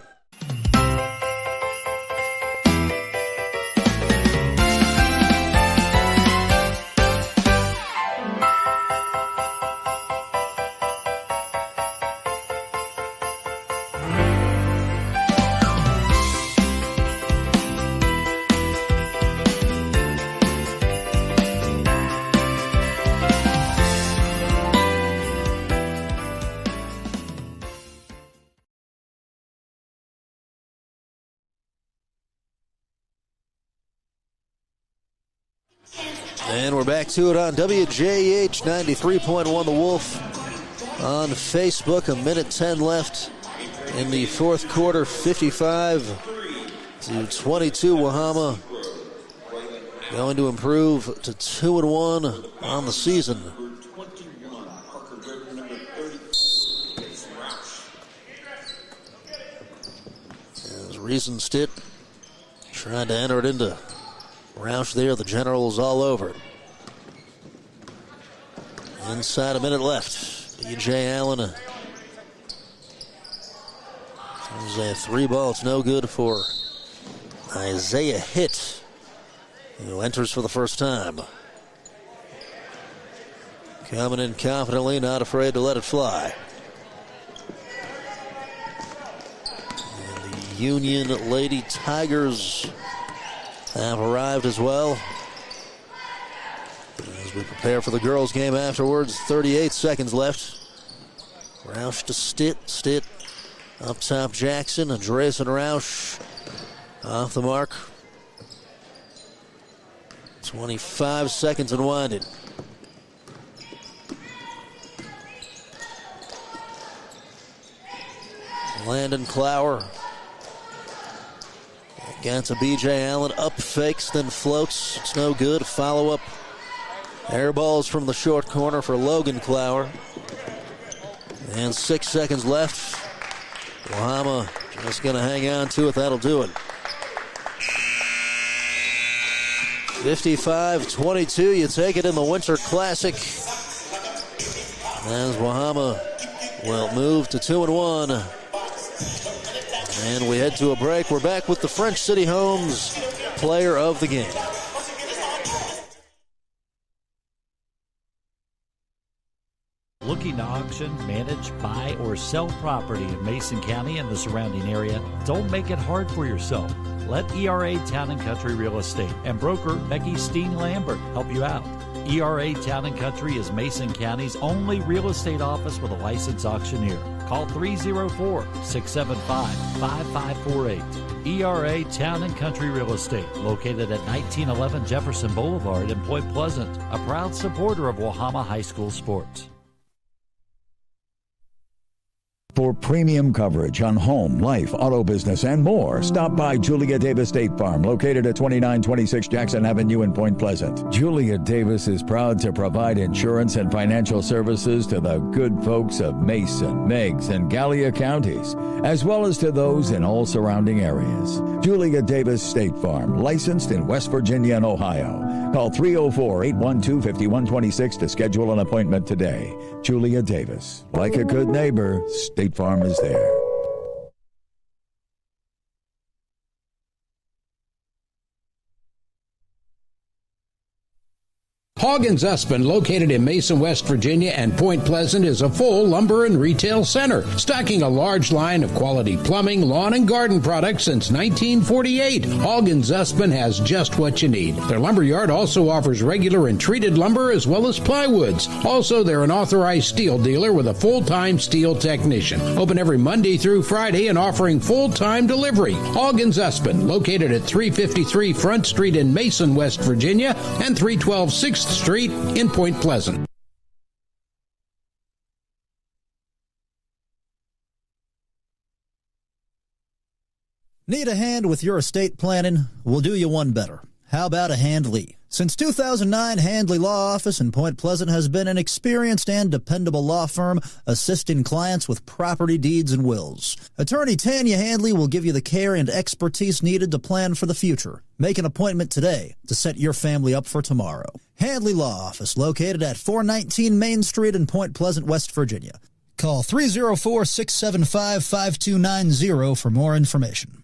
And we're back to it on WJEH 93.1 The Wolf on Facebook. A minute 10 left in the fourth quarter. 55-22 Wahama going to improve to 2-1 on the season. As Riesenstedt trying to enter it into Roush there. The general is all over it. Inside a minute left. B.J. Allen. There's a three ball. It's no good for Isaiah Hitt, who enters for the first time. Coming in confidently, not afraid to let it fly. And the Union Lady Tigers have arrived as well. As we prepare for the girls' game afterwards, 38 seconds left. Roush to Stitt. Up top, Jackson. Andreessen Roush off the mark. 25 seconds and winding. Landon Clower. Got to B.J. Allen. Up fakes, then floats. It's no good. Follow-up. Air balls from the short corner for Logan Clower. And 6 seconds left. Wahama just going to hang on to it. That'll do it. 55-22. You take it in the Winter Classic. As Wahama will move to 2-1. And we head to a break. We're back with the French City Homes player of the game. Looking to auction, manage, buy, or sell property in Mason County and the surrounding area? Don't make it hard for yourself. Let ERA Town & Country Real Estate and broker Becky Steen Lambert help you out. ERA Town & Country is Mason County's only real estate office with a licensed auctioneer. Call 304-675-5548. ERA Town & Country Real Estate, located at 1911 Jefferson Boulevard in Point Pleasant, a proud supporter of Wahama High School sports. For premium coverage on home, life, auto business, and more, stop by Julia Davis State Farm, located at 2926 Jackson Avenue in Point Pleasant. Julia Davis is proud to provide insurance and financial services to the good folks of Mason, Meigs, and Gallia counties, as well as to those in all surrounding areas. Julia Davis State Farm, licensed in West Virginia and Ohio. Call 304-812-5126 to schedule an appointment today. Julia Davis. Like a good neighbor, State Farm is there. Hoggins Usman, located in Mason, West Virginia and Point Pleasant, is a full lumber and retail center, stocking a large line of quality plumbing, lawn, and garden products since 1948. Hoggins Usman has just what you need. Their lumber yard also offers regular and treated lumber as well as plywoods. Also, they're an authorized steel dealer with a full-time steel technician. Open every Monday through Friday and offering full-time delivery. Hoggins Usman, located at 353 Front Street in Mason, West Virginia, and 312 6th Street in Point Pleasant. Need a hand with your estate planning? We'll do you one better. How about a Handley? Since 2009, Handley Law Office in Point Pleasant has been an experienced and dependable law firm assisting clients with property deeds and wills. Attorney Tanya Handley will give you the care and expertise needed to plan for the future. Make an appointment today to set your family up for tomorrow. Handley Law Office, located at 419 Main Street in Point Pleasant, West Virginia. Call 304-675-5290 for more information.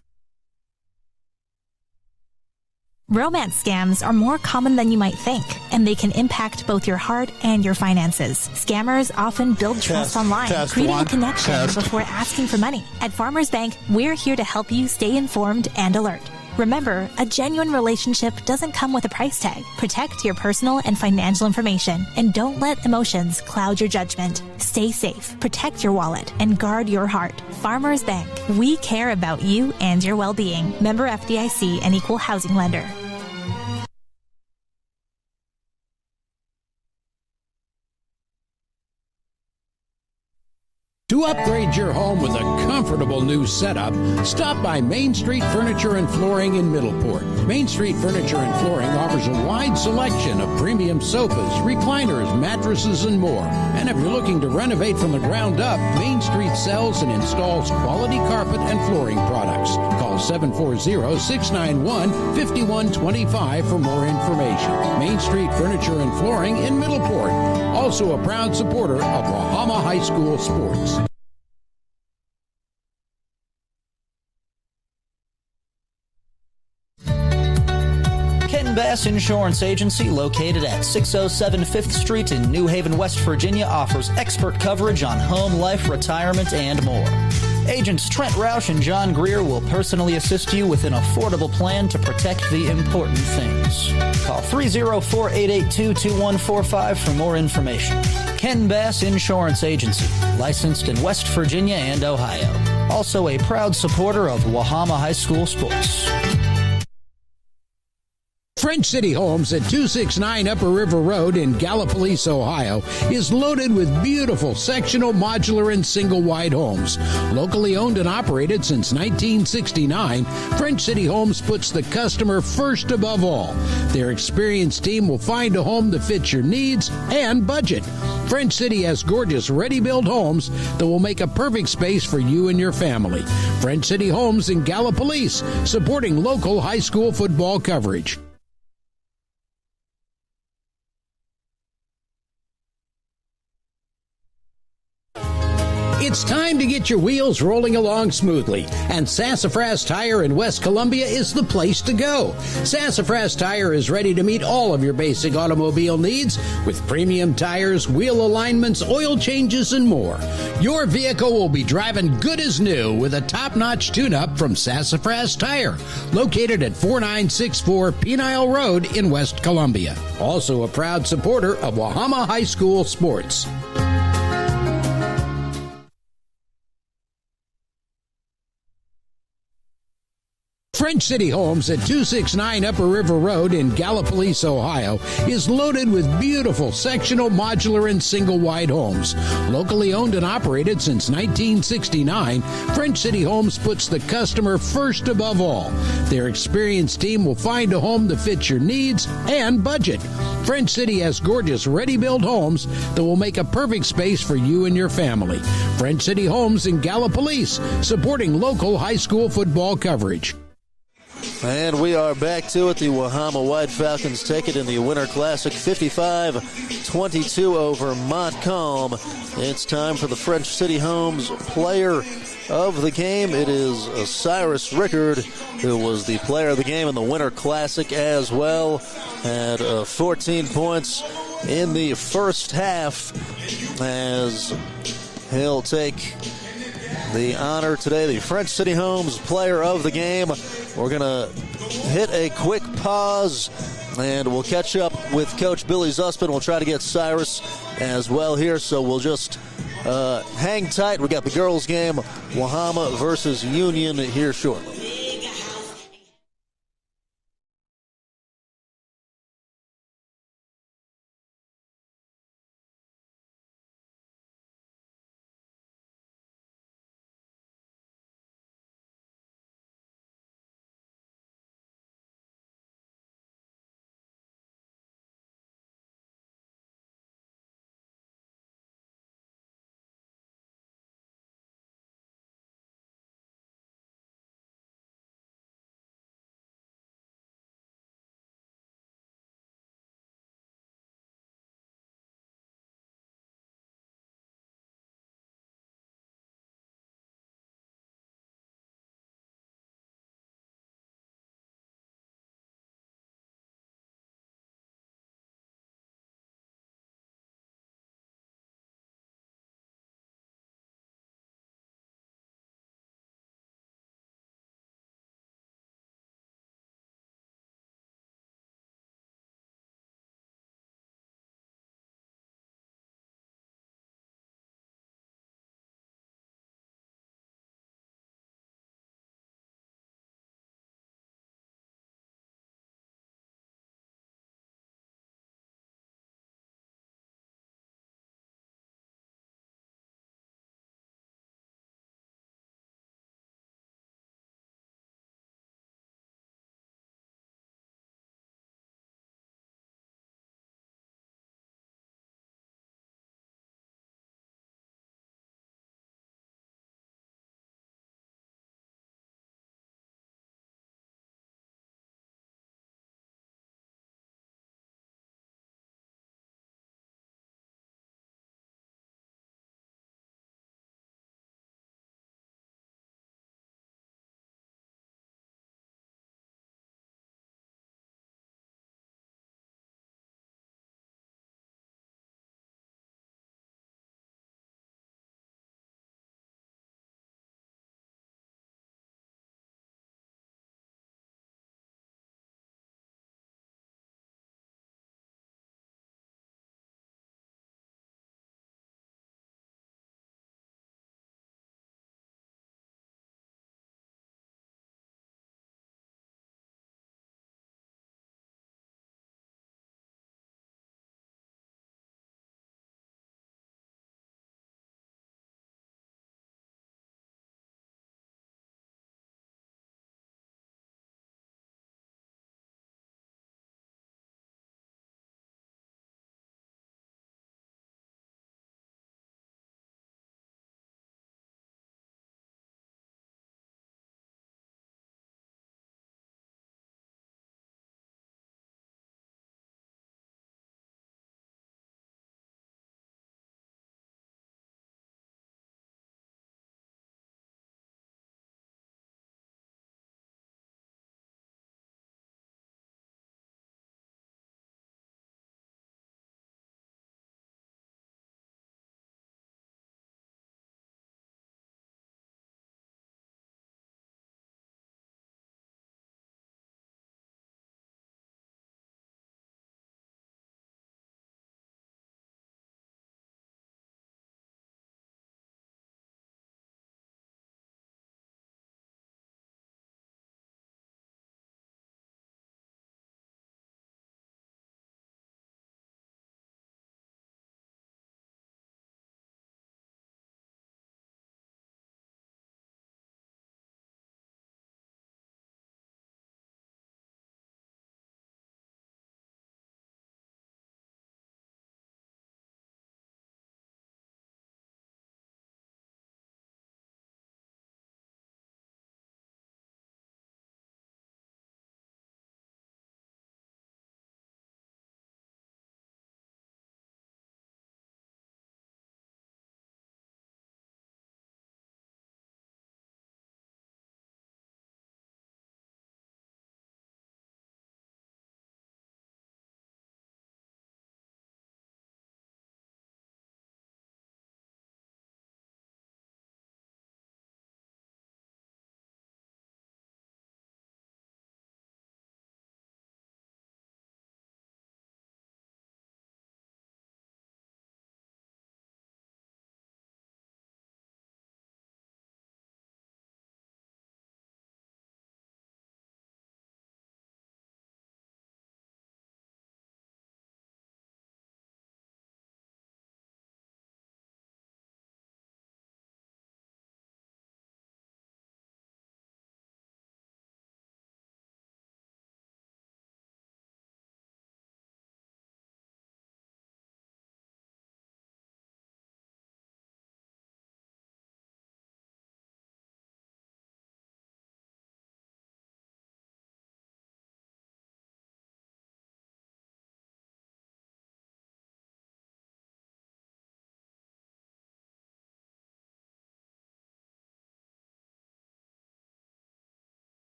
Romance scams are more common than you might think, and they can impact both your heart and your finances. Scammers often build trust online, creating a connection before asking for money. At Farmers Bank, we're here to help you stay informed and alert. Remember, a genuine relationship doesn't come with a price tag. Protect your personal and financial information, and don't let emotions cloud your judgment. Stay safe, protect your wallet, and guard your heart. Farmers Bank, we care about you and your well-being. Member FDIC and Equal Housing Lender. To upgrade your home with a comfortable new setup, stop by Main Street Furniture and Flooring in Middleport. Main Street Furniture and Flooring offers a wide selection of premium sofas, recliners, mattresses, and more. And if you're looking to renovate from the ground up, Main Street sells and installs quality carpet and flooring products. Call 740-691-5125 for more information. Main Street Furniture and Flooring in Middleport. Also a proud supporter of Wahama High School sports. Bass Insurance Agency, located at 607 5th Street in New Haven, West Virginia, offers expert coverage on home, life, retirement, and more. Agents Trent Roush and John Greer will personally assist you with an affordable plan to protect the important things. Call 304-882-2145 for more information. Ken Bass Insurance Agency, licensed in West Virginia and Ohio. Also a proud supporter of Wahama High School sports. French City Homes at 269 Upper River Road in Gallipolis, Ohio, is loaded with beautiful sectional, modular, and single-wide homes. Locally owned and operated since 1969, French City Homes puts the customer first above all. Their experienced team will find a home that fits your needs and budget. French City has gorgeous ready-built homes that will make a perfect space for you and your family. French City Homes in Gallipolis, supporting local high school football coverage. It's time to get your wheels rolling along smoothly, and Sassafras Tire in West Columbia is the place to go. Sassafras Tire is ready to meet all of your basic automobile needs with premium tires, wheel alignments, oil changes, and more. Your vehicle will be driving good as new with a top-notch tune-up from Sassafras Tire, located at 4964 Penile Road in West Columbia. Also a proud supporter of Wahama High School sports. French City Homes at 269 Upper River Road in Gallipolis, Ohio, is loaded with beautiful sectional, modular, and single-wide homes. Locally owned and operated since 1969, French City Homes puts the customer first above all. Their experienced team will find a home that fits your needs and budget. French City has gorgeous ready-built homes that will make a perfect space for you and your family. French City Homes in Gallipolis, supporting local high school football coverage. And we are back to it. The Wahama White Falcons take it in the Winter Classic 55-22 over Montcalm. It's time for the French City Homes player of the game. It is Cyrus Rickard, who was the player of the game in the Winter Classic as well. Had 14 points in the first half as he'll take the honor today, the French City Homes player of the game. We're going to hit a quick pause, and we'll catch up with Coach Billy Zussman. We'll try to get Cyrus as well here, so we'll just hang tight. We got the girls' game, Wahama versus Union, here shortly.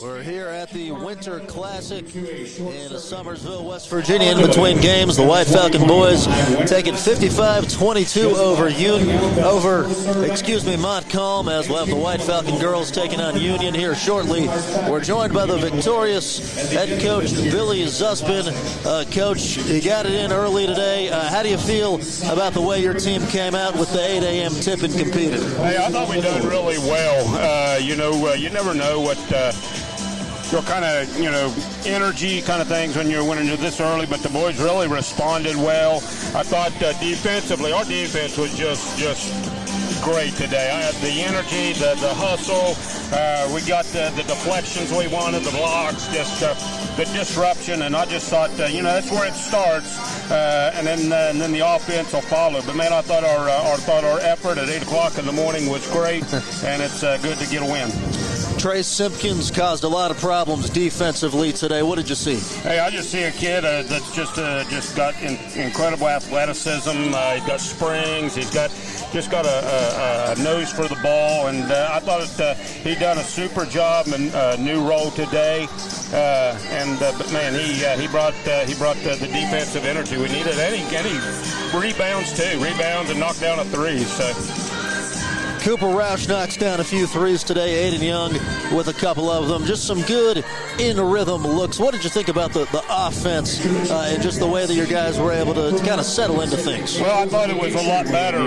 We're here at the Winter Classic in Summersville, West Virginia. In between games, the White Falcon boys taking 55-22 over Montcalm, as we'll have the White Falcon girls taking on Union here shortly. We're joined by the victorious head coach Billy Zuspin. Coach, you got it in early today. How do you feel about the way your team came out with the 8 a.m. tip and competed? Hey, I thought we done really well. You never know what your kind of, energy kind of things when you're winning this early, but the boys really responded well. I thought defensively, our defense was just great today. I had the energy, the hustle. We got the deflections we wanted, the blocks, just the disruption, and I just thought, that's where it starts, and then the offense will follow. But man, I thought our effort at 8 o'clock in the morning was great, and it's good to get a win. Trey Simpkins caused a lot of problems defensively today. What did you see? Hey, I just see a kid that's just got incredible athleticism. He's got springs. He's got a nose for the ball, and I thought he done a super job in a new role today. But man, he brought the defensive energy we needed. And he rebounds too, and knocked down a three. So. Cooper Roush knocks down a few threes today. Aiden Young with a couple of them. Just some good in-rhythm looks. What did you think about the offense and just the way that your guys were able to kind of settle into things? Well, I thought it was a lot better,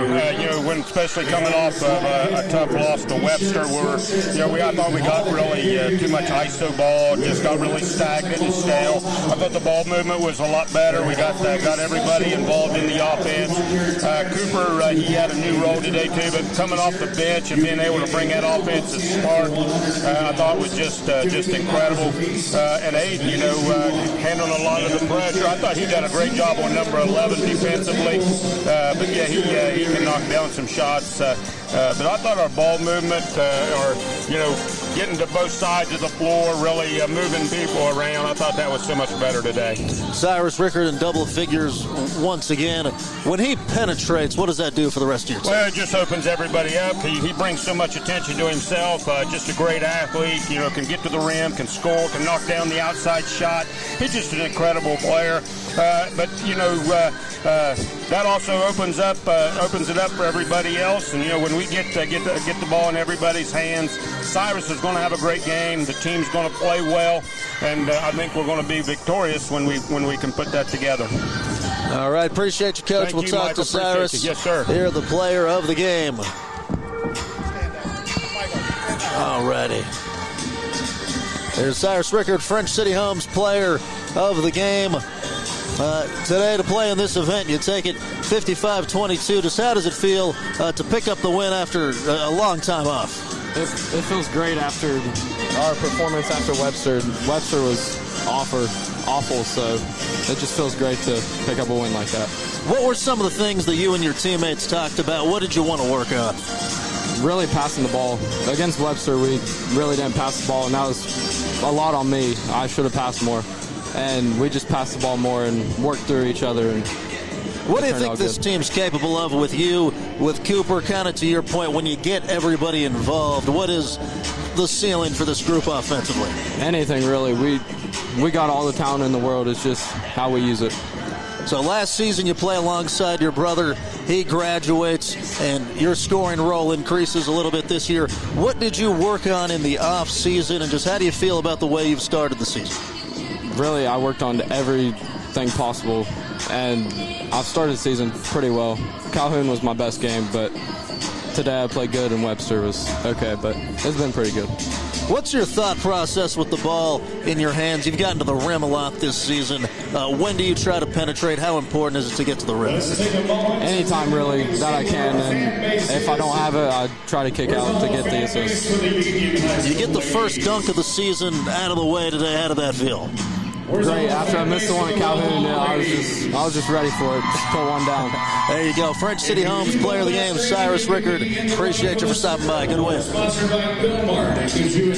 when especially coming off of a tough loss to Webster, where I thought we got really too much ISO ball, just got really stagnant and stale. I thought the ball movement was a lot better. We got everybody involved in the offense. Cooper, he had a new role today too, but coming off the bench and being able to bring that offensive spark, I thought was just incredible. And Aiden, handling a lot of the pressure. I thought he did a great job on number 11 defensively. But yeah, he can knock down some shots. But I thought our ball movement, getting to both sides of the floor, really moving people around, I thought that was so much better today. Cyrus Rickard in double figures once again. When he penetrates, what does that do for the rest of your team? Well, it just opens everybody up. He brings so much attention to himself. Just a great athlete, can get to the rim, can score, can knock down the outside shot. He's just an incredible player. But that also opens it up for everybody else. And when we get the ball in everybody's hands, Cyrus is going to have a great game. The team's going to play well, and I think we're going to be victorious when we can put that together. All right, appreciate you, Coach. We'll talk to Cyrus. Yes, sir. Here, the player of the game. All righty. There's Cyrus Rickard, French City Homes player of the game. Today to play in this event, you take it 55-22. Just how does it feel to pick up the win after a long time off? It feels great after our performance after Webster. Webster was awful, so it just feels great to pick up a win like that. What were some of the things that you and your teammates talked about? What did you want to work on? Really passing the ball. Against Webster, we really didn't pass the ball, and that was a lot on me. I should have passed more. And we just passed the ball more and worked through each other. And what do you think this team's capable of with you, with Cooper, kind of to your point, when you get everybody involved? What is the ceiling for this group offensively? Anything, really. We got all the talent in the world. It's just how we use it. So last season you play alongside your brother. He graduates, and your scoring role increases a little bit this year. What did you work on in the off season, and just how do you feel about the way you've started the season? Really, I worked on everything possible, and I've started the season pretty well. Calhoun was my best game, but today I played good, and Webster was okay, but it's been pretty good. What's your thought process with the ball in your hands? You've gotten to the rim a lot this season. When do you try to penetrate? How important is it to get to the rim? Anytime, really, that I can, and if I don't have it, I try to kick out to get the assist. You get the first dunk of the season out of the way today. How did that feel? Great. After I missed the one at Calhoun, I was just ready for it. Just put one down. There you go. French City Homes player of the game, Cyrus Rickard. Appreciate you for stopping by. Good win.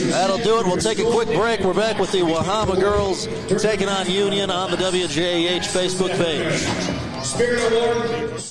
That'll do it. We'll take a quick break. We're back with the Wahama Girls taking on Union on the WJEH Facebook page. Spirit of Lord.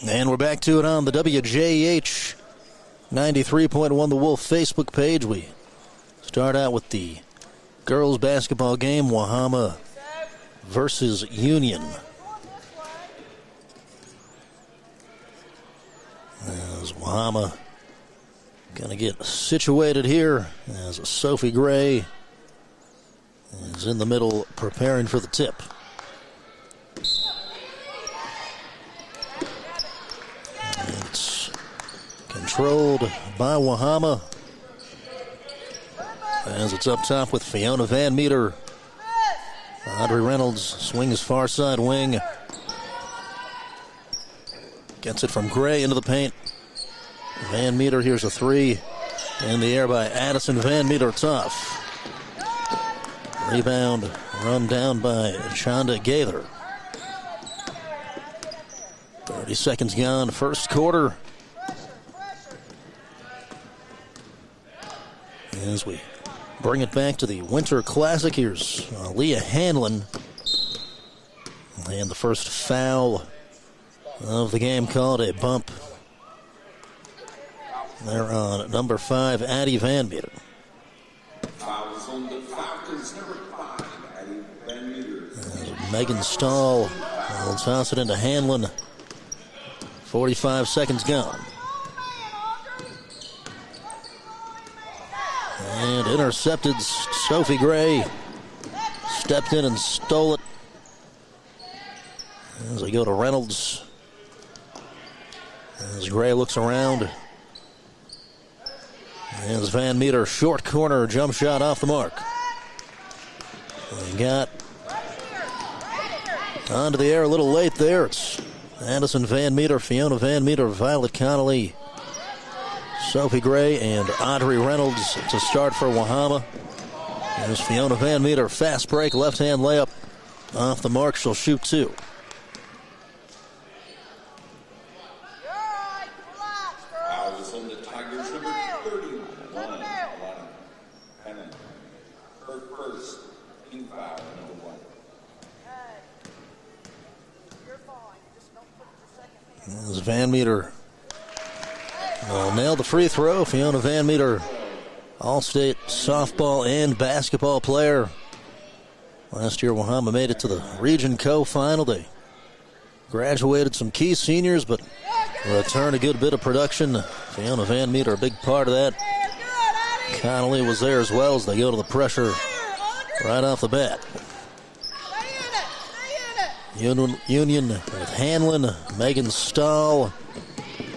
And we're back to it on the WJEH 93.1 The Wolf Facebook page. We start out with the girls basketball game, Wahama versus Union. As Wahama going to get situated here as Sophie Gray is in the middle preparing for the tip. It's controlled by Wahama as it's up top with Fiona Van Meter. Audrey Reynolds swings far side wing. Gets it from Gray into the paint. Van Meter, here's a three. In the air by Addison Van Meter, tough. Rebound run down by Chanda Gaither. 30 seconds gone, first quarter. As we bring it back to the Winter Classic, here's Leah Hanlon. And the first foul of the game called, a bump there on number 5, Addie Van Meter. Megan Stahl will toss it into Hanlon. 45 seconds gone. And intercepted. Sophie Gray stepped in and stole it. As they go to Reynolds. As Gray looks around. As Van Meter, short corner, jump shot off the mark. They got onto the air a little late there. It's Addison Van Meter, Fiona Van Meter, Violet Connolly, Sophie Gray, and Audrey Reynolds to start for Wahama. There's Fiona Van Meter, fast break, left-hand layup off the mark. She'll shoot two. As Van Meter nailed the free throw. Fiona Van Meter, All-State softball and basketball player. Last year, Wahama made it to the Region Co-Final. They graduated some key seniors, but returned a good bit of production. Fiona Van Meter, a big part of that. Connolly was there as well as they go to the pressure right off the bat. Union with Hanlon, Megan Stahl,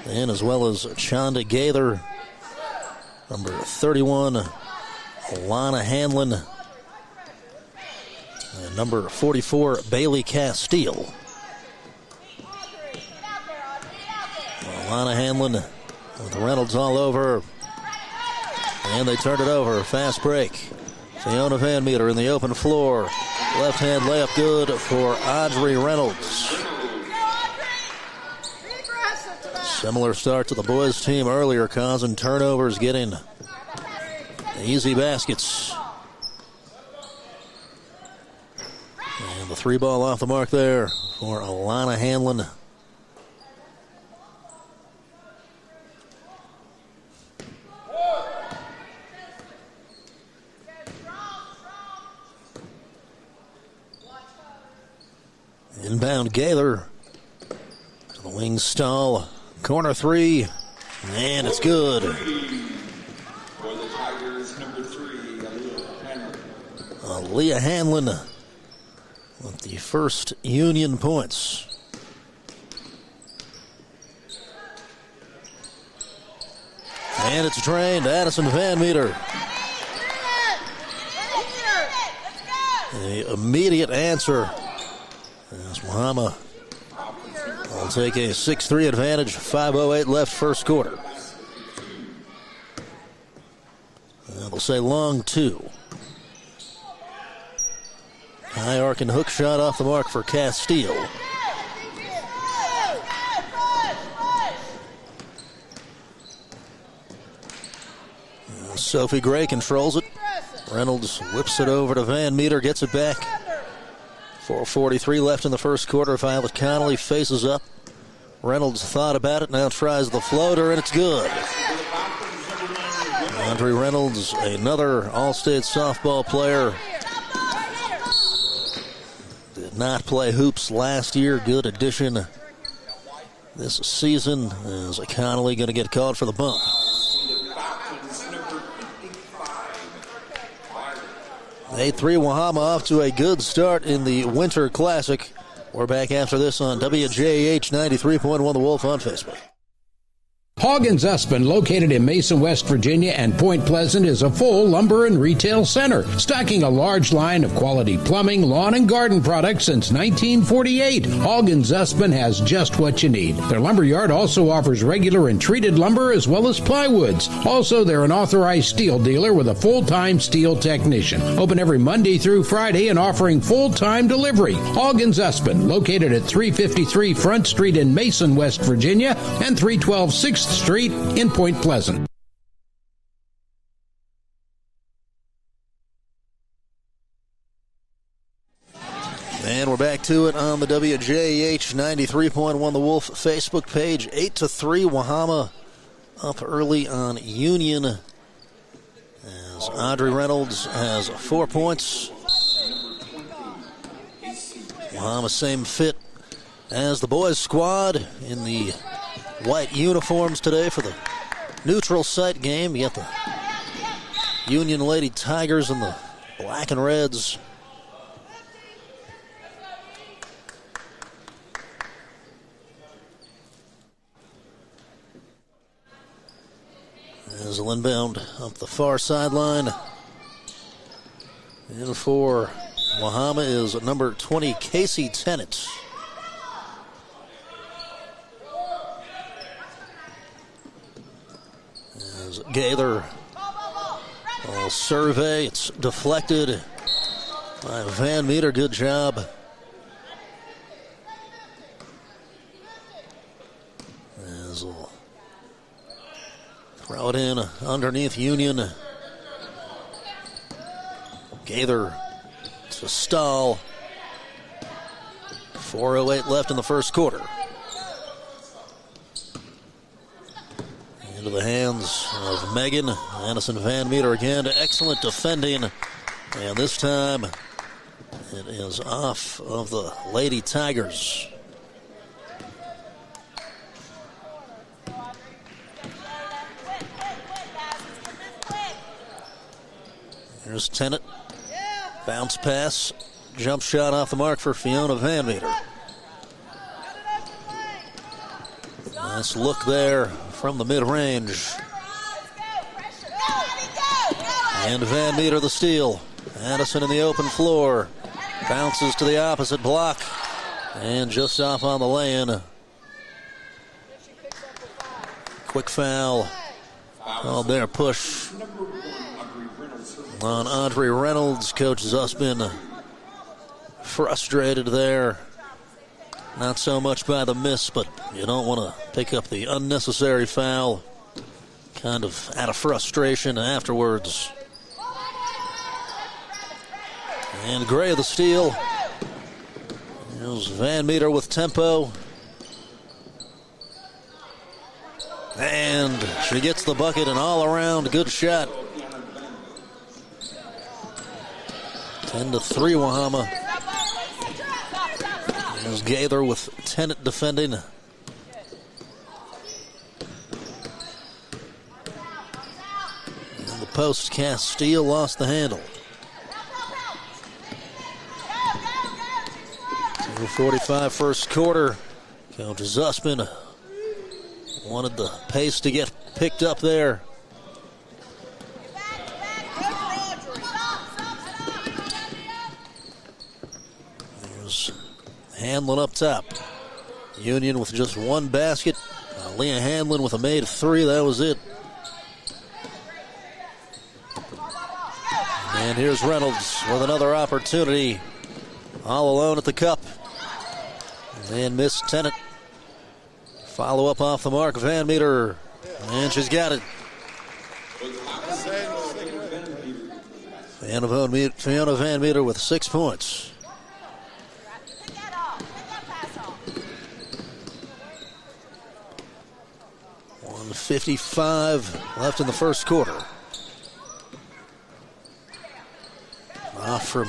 and as well as Chanda Gaither. Number 31, Alana Hanlon. And number 44, Bailey Castile. Alana Hanlon with Reynolds all over. And they turned it over. Fast break. Fiona Van Meter in the open floor. Left-hand layup good for Audrey Reynolds. Similar start to the boys' team earlier, causing turnovers, getting easy baskets. And the three ball off the mark there for Alana Hanlon. Inbound Gaither to the wing stall. Corner three. And it's good. Leah Hanlon with the first Union points. And it's drained. Addison Van Meter. The immediate answer. As Wahama will take a 6-3 advantage. 5:08 left first quarter. They'll say long two. High arc and hook shot off the mark for Castile. Sophie Gray controls it. Reynolds whips it over to Van Meter, gets it back. 4:43 left in the first quarter. Violet Connolly faces up Reynolds thought about it, now tries the floater, and it's good. Andre Reynolds, another All-State softball player. Did not play hoops last year. Good addition this season. Is Connolly going to get called for the bump? A 3 Wahama off to a good start in the Winter Classic. We're back after this on WJEH 93.1 The Wolf on Facebook. Hoggins Usman, located in Mason, West Virginia and Point Pleasant, is a full lumber and retail center, stocking a large line of quality plumbing, lawn, and garden products since 1948. Hoggins Usman has just what you need. Their lumber yard also offers regular and treated lumber as well as plywoods. Also, they're an authorized steel dealer with a full-time steel technician. Open every Monday through Friday and offering full-time delivery. Hoggins Usman, located at 353 Front Street in Mason, West Virginia, and 312 6th Street in Point Pleasant. And we're back to it on the WJEH 93.1 The Wolf Facebook page. 8-3 Wahama up early on Union as Andre Reynolds has 4 points. Wahama same fit as the boys squad in the white uniforms today for the neutral site game. You got the Union Lady Tigers and the black and reds. As an inbound up the far sideline. In for Wahama is number 20, Casey Tennant. Gaither will survey. It's deflected by Van Meter. Good job. As we'll throw it in underneath Union. Gaither to Stahl. 4:08 left in the first quarter. Into the hands of Megan. Addison Van Meter again. Excellent defending. And this time it is off of the Lady Tigers. Here's Tennant. Bounce pass. Jump shot off the mark for Fiona Van Meter. Nice look there from the mid-range. And Van Meter the steal. Addison in the open floor. Bounces to the opposite block. And just off on the lane. Quick foul. Called there, push on Andre Reynolds. Coach Zussman frustrated there. Not so much by the miss, but you don't want to pick up the unnecessary foul. Kind of out of frustration afterwards. And Gray the steal. Here's Van Meter with tempo. And she gets the bucket, and all around good shot. 10-3 Wahama. There's Gaither with Tennant defending. And the post Castile lost the handle. 2:45 first quarter. Coach Zussman wanted the pace to get picked up there. There's Hanlon up top. Union with just one basket. Leah Hanlon with a made 3. That was it. And here's Reynolds with another opportunity. All alone at the cup. And missed Tennant. Follow up off the mark. Van Meter. And she's got it. Fiona Van Meter with 6 points. 1:55 left in the first quarter. Off from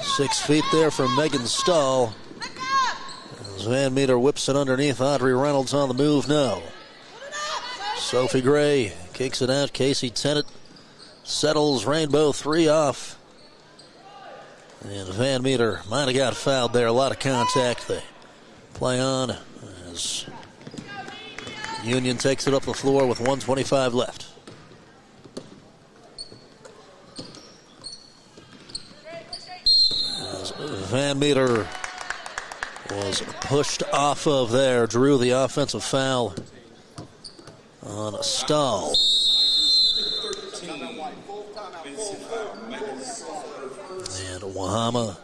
6 feet there from Megan Stahl. As Van Meter whips it underneath. Audrey Reynolds on the move now. Sophie Gray kicks it out. Casey Tennant settles Rainbow 3 off. And Van Meter might have got fouled there. A lot of contact. They play on as Union takes it up the floor with 1:25 left. As Van Meter was pushed off of there, drew the offensive foul on Stahl. And Wahama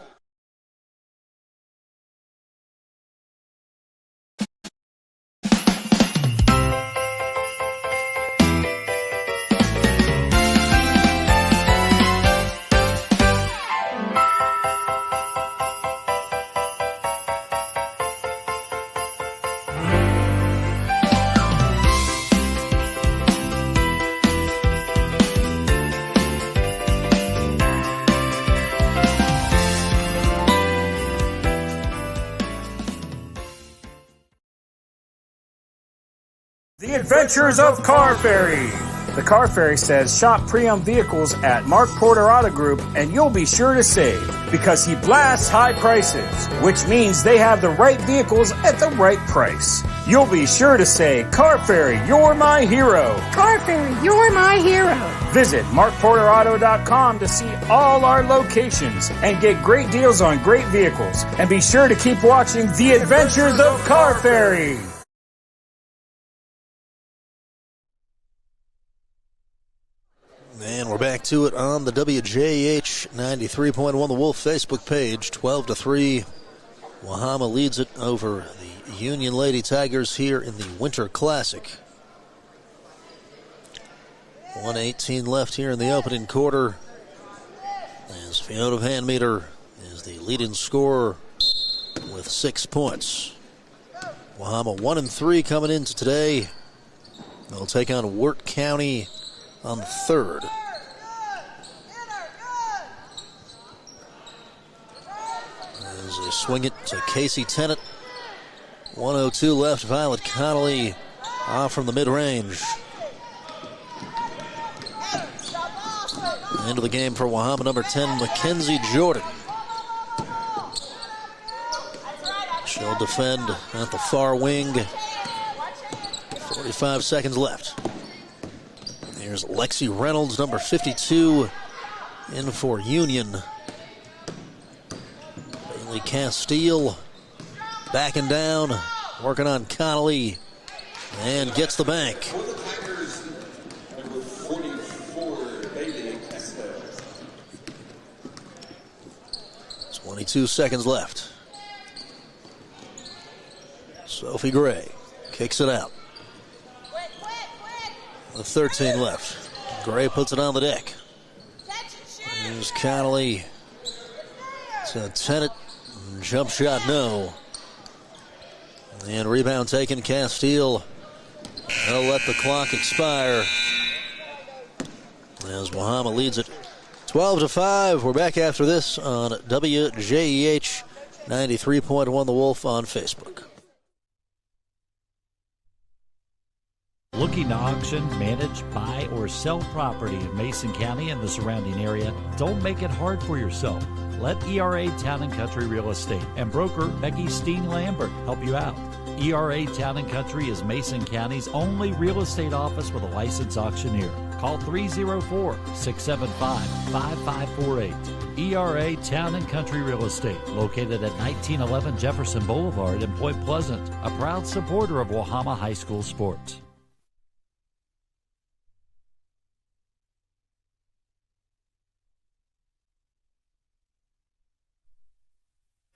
The Adventures of Car Ferry. The Car Ferry says shop pre-owned vehicles at Mark Porter Auto Group and you'll be sure to save because he blasts high prices, which means they have the right vehicles at the right price. You'll be sure to say, Car Ferry, you're my hero. Car Ferry, you're my hero. Visit markporterauto.com to see all our locations and get great deals on great vehicles. And be sure to keep watching The Adventures of Car Ferry. And we're back to it on the WJEH 93.1 The Wolf Facebook page. 12-3. Wahama leads it over the Union Lady Tigers here in the Winter Classic. 1:18 left here in the opening quarter. As Fiona Van Meter is the leading scorer with 6 points. Wahama 1-3 coming into today. They'll take on Wirt County on the 3rd. As they swing it to Casey Tennant. 1:02 left. Violet Connolly off from the mid-range. Into the game for Wahama, number 10, Mackenzie Jordan. She'll defend at the far wing. 45 seconds left. Here's Lexi Reynolds, number 52, in for Union. Bailey Castile backing down, working on Connolly, and gets the bank. 22 seconds left. Sophie Gray kicks it out. With 13 left. Gray puts it on the deck. Here's Connolly to Tennant. Jump shot, no. And rebound taken, Castile. They'll let the clock expire as Wahama leads it 12-5. We're back after this on WJEH 93.1 The Wolf on Facebook. Looking to auction, manage, buy, or sell property in Mason County and the surrounding area? Don't make it hard for yourself. Let ERA Town & Country Real Estate and broker Becky Steen Lambert help you out. ERA Town & Country is Mason County's only real estate office with a licensed auctioneer. Call 304-675-5548. ERA Town & Country Real Estate, located at 1911 Jefferson Boulevard in Point Pleasant, a proud supporter of Wahama High School sports.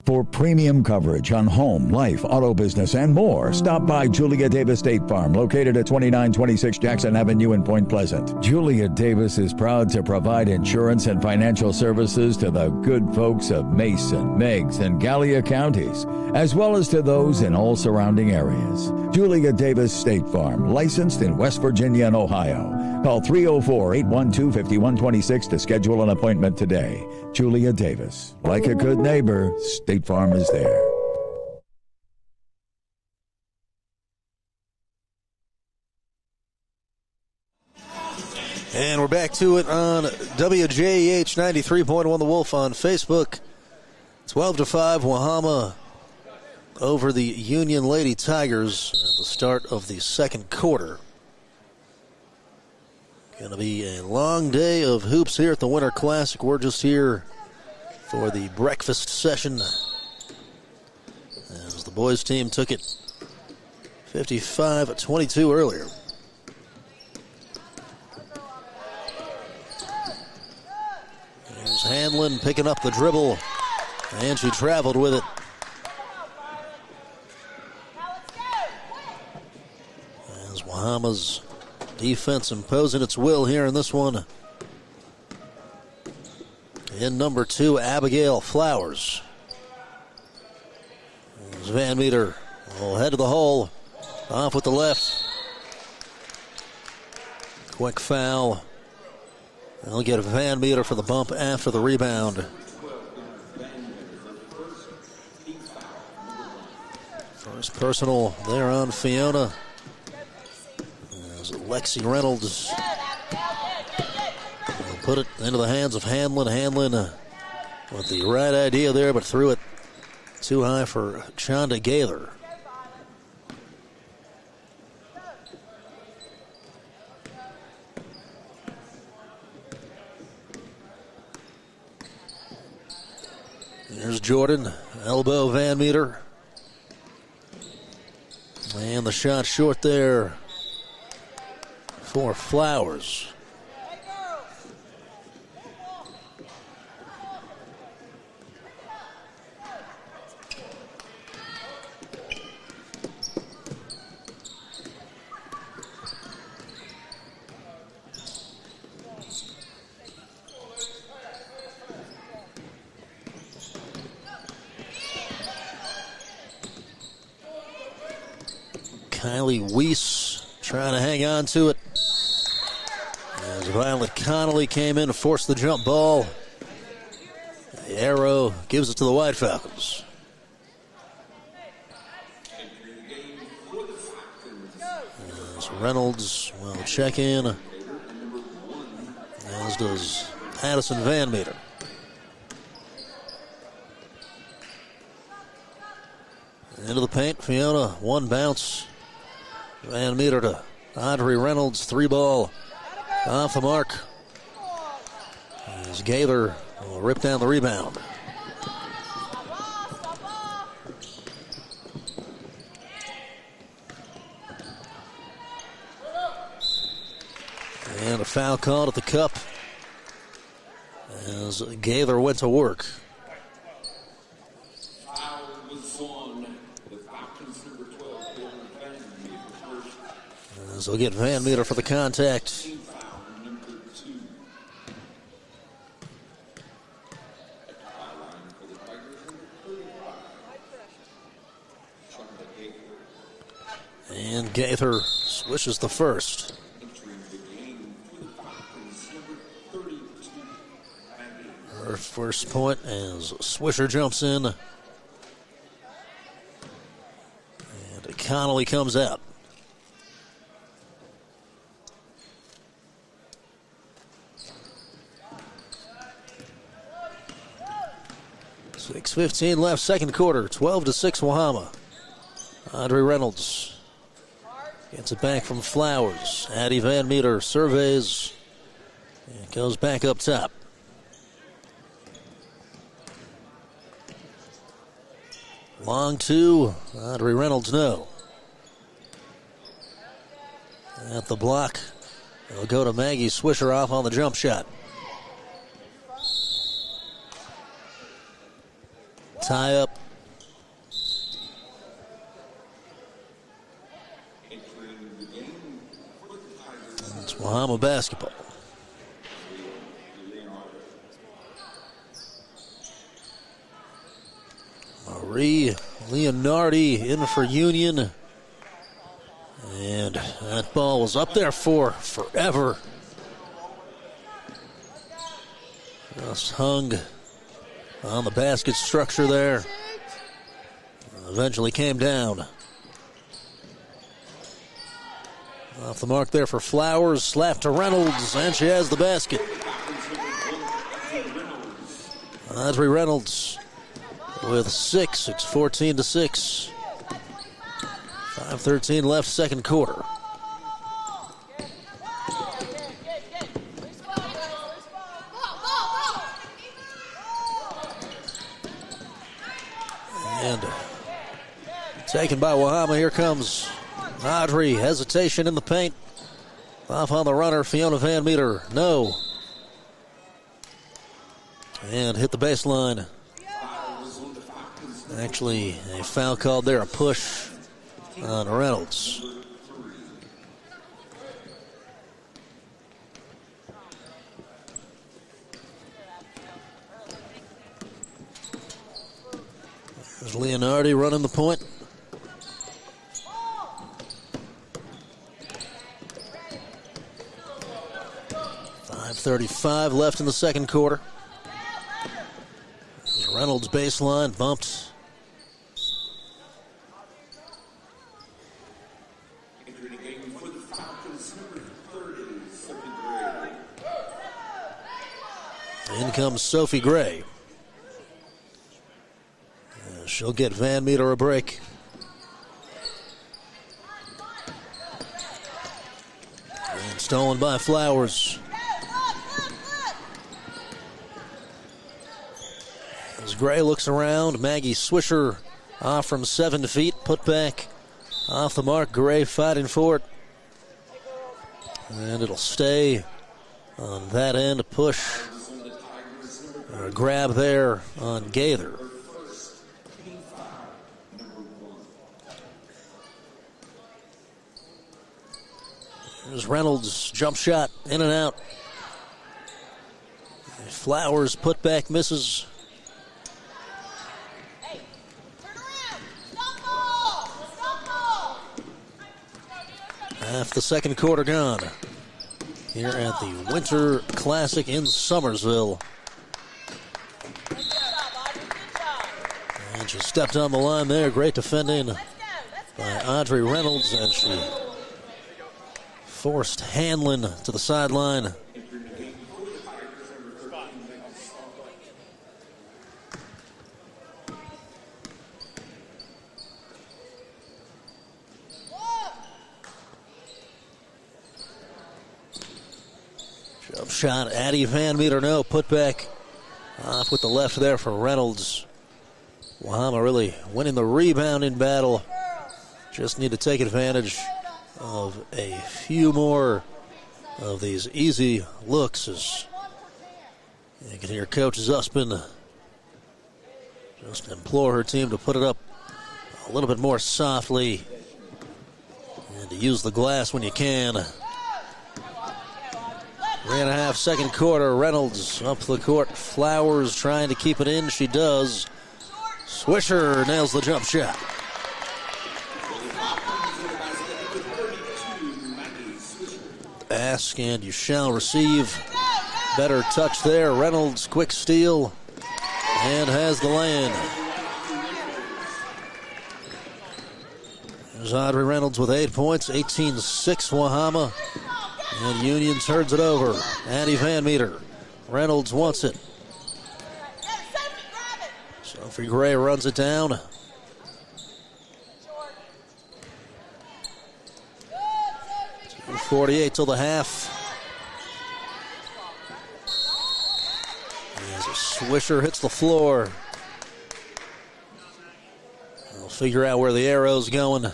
For premium coverage on home, life, auto business, and more, stop by Julia Davis State Farm, located at 2926 Jackson Avenue in Point Pleasant. Julia Davis is proud to provide insurance and financial services to the good folks of Mason, Meigs, and Gallia counties, as well as to those in all surrounding areas. Julia Davis State Farm, licensed in West Virginia and Ohio. Call 304-812-5126 to schedule an appointment today. Julia Davis. Like a good neighbor, State Farm is there. And we're back to it on WJEH 93.1 The Wolf on Facebook. 12-5, Wahama over the Union Lady Tigers at the start of the second quarter. Going to be a long day of hoops here at the Winter Classic. We're just here for the breakfast session as the boys team took it 55-22 earlier. Here's Hanlon picking up the dribble, and she traveled with it. As Wahama's defense imposing its will here in this one. In number 2, Abigail Flowers. There's Van Meter will head to the hole. Off with the left. Quick foul. They'll get Van Meter for the bump after the rebound. First personal there on Fiona. As Lexi Reynolds will put it into the hands of Hanlon. Hanlon with the right idea there, but threw it too high for Chonda Gaylor. Here's Jordan, elbow Van Meter. And the shot short there for Flowers. Kylie Weiss trying to hang on to it. As Violet Connolly came in to force the jump ball. The arrow gives it to the White Falcons. As Reynolds will check in, as does Addison Van Meter. Into the paint, Fiona, one bounce. Van Meter to Audrey Reynolds, 3 ball off the mark. As Gaylor will rip down the rebound. And a foul called at the cup as Gaylor went to work. So we'll get Van Meter for the contact. And Gaither swishes the first. Her first point as Swisher jumps in. And Connolly comes out. .6:15 left, second quarter, 12-6 Wahama. Audrey Reynolds gets it back from Flowers. Addie Van Meter surveys and goes back up top. Long two, Audrey Reynolds no. At the block, they'll go to Maggie Swisher off on the jump shot. tie up. It's Wahama basketball. Marie Leonardi in for Union. And that ball was up there for forever. Just hung on the basket structure there. Eventually came down. Off the mark there for Flowers. Slap to Reynolds, and she has the basket. Audrey Reynolds with 6. It's 14-6. 5:13 left, second quarter. And taken by Wahama. Here comes Audrey. Hesitation in the paint. Off on the runner, Fiona Van Meter. No. And hit the baseline. Actually, a foul called there, a push on Reynolds. There's Leonardi running the point. .535 left in the second quarter. There's Reynolds baseline bumped. In comes Sophie Gray. She'll get Van Meter a break. And stolen by Flowers. As Gray looks around, Maggie Swisher off from 7 feet, put back off the mark. Gray fighting for it. And it'll stay on that end, a push. A grab there on Gaither. There's Reynolds, jump shot, in and out. Flowers, put back, misses. Half the second quarter gone here at the Winter Classic in Summersville. And she stepped on the line there. Great defending by Audrey Reynolds, and she forced Hanlon to the sideline. Jump shot, Addie Van Meter, no, put back off with the left there for Reynolds. Wahama really winning the rebounding battle. Just need to take advantage of a few more of these easy looks. As you can hear Coach Zuspin just implore her team to put it up a little bit more softly and to use the glass when you can. 3.5 second quarter. Reynolds up the court. Flowers trying to keep it in. She does. Swisher nails the jump shot. Ask and you shall receive. Better touch there. Reynolds, quick steal, and has the lay-in. There's Audrey Reynolds with 8 points, 18-6 Wahama. And Union turns it over. Addie Van Meter. Reynolds wants it. Sophie Gray runs it down. 2:48 till the half. As a Swisher hits the floor. We'll figure out where the arrow's going.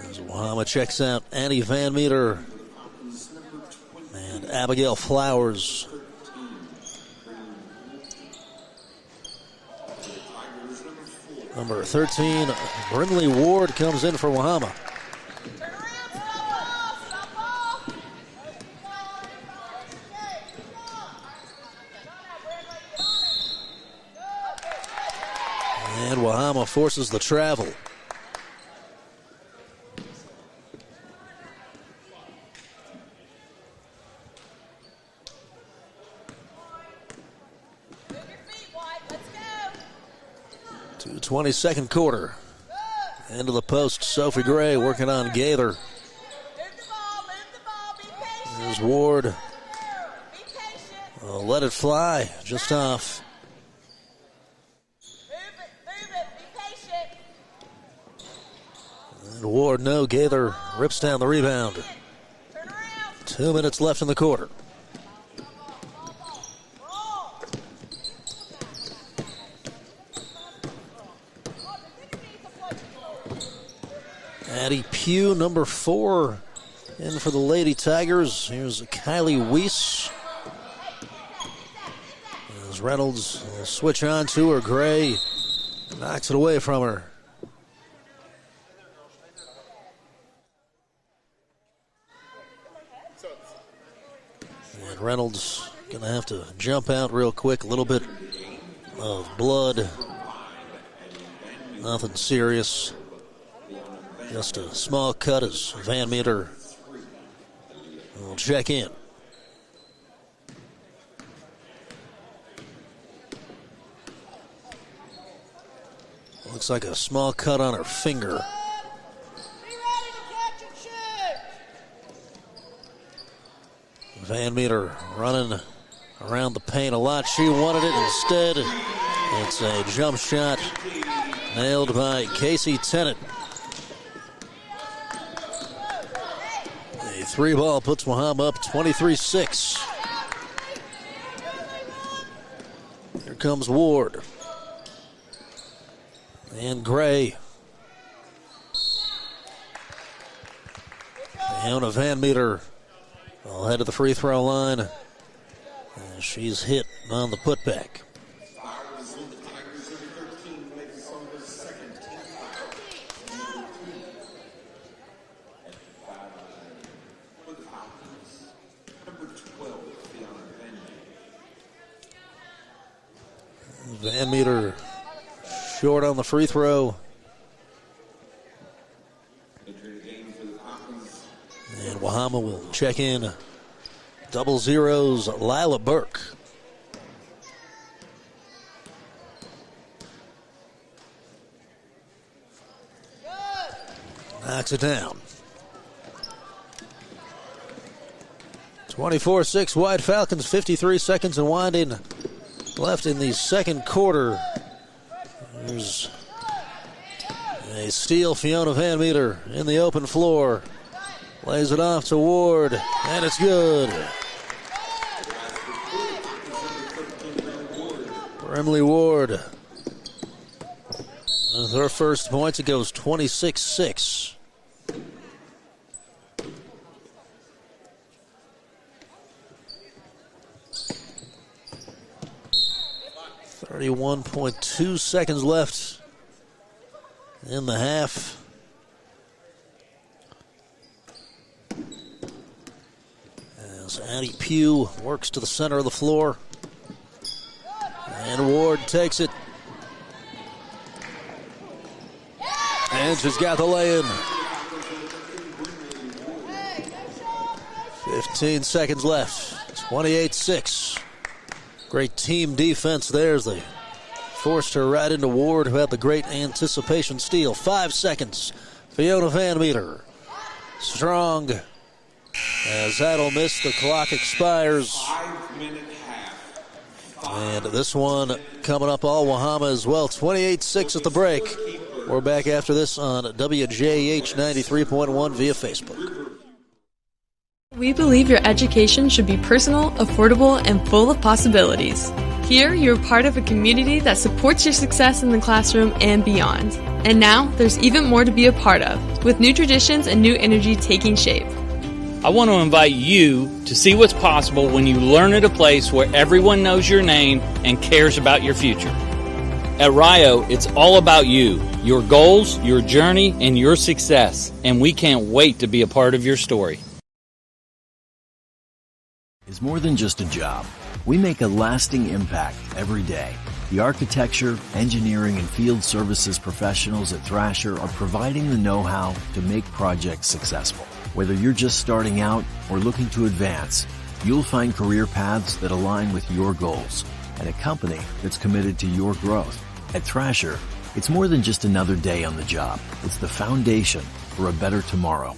As Wahama checks out Addie Van Meter. Abigail Flowers. Number 13, Brinley Ward comes in for Wahama. And Wahama forces the travel. To 22nd quarter. Into the post, Sophie Gray working on Gaither. There's Ward. Let it fly, just off. And Ward, no. Gaither rips down the rebound. 2 minutes left in the quarter. Addie Pugh, number 4, in for the Lady Tigers. Here's Kylie Weiss. As Reynolds will switch on to her. Gray knocks it away from her. And Reynolds going to have to jump out real quick. A little bit of blood. Nothing serious. Just a small cut as Van Meter will check in. Looks like a small cut on her finger. Van Meter running around the paint a lot. She wanted it instead. It's a jump shot nailed by Casey Tennant. The 3-ball puts Wahama up 23-6. Here comes Ward. And Gray. Fiona Van Meter will head to the free throw line. And she's hit on the putback. Van Meter short on the free throw. And Wahama will check in. Double zeros, Lila Burke. Knocks it down. 24-6 White Falcons, 53 seconds and winding left in the second quarter. There's a steal. Fiona Van Meter in the open floor. Lays it off to Ward, and it's good. Brimley Ward. With her first points, it goes 26-6. .2 seconds left in the half. As Addie Pugh works to the center of the floor. And Ward takes it. And she's got the lay-in. 15 seconds left. 28-6. Great team defense there as they forced her right into Ward, who had the great anticipation steal. 5 seconds. Fiona Van Meter. Strong. As that'll miss, the clock expires. 5-minute half. And this one coming up all Wahama as well. 28-6 at the break. We're back after this on WJEH 93.1 via Facebook. We believe your education should be personal, affordable, and full of possibilities. Here, you're part of a community that supports your success in the classroom and beyond. And now, there's even more to be a part of, with new traditions and new energy taking shape. I want to invite you to see what's possible when you learn at a place where everyone knows your name and cares about your future. At Rio, it's all about you, your goals, your journey, and your success, and we can't wait to be a part of your story. Is more than just a job. We make a lasting impact every day. The architecture, engineering, and field services professionals at Thrasher are providing the know-how to make projects successful. Whether you're just starting out or looking to advance, you'll find career paths that align with your goals and a company that's committed to your growth. At Thrasher, it's more than just another day on the job. It's the foundation for a better tomorrow.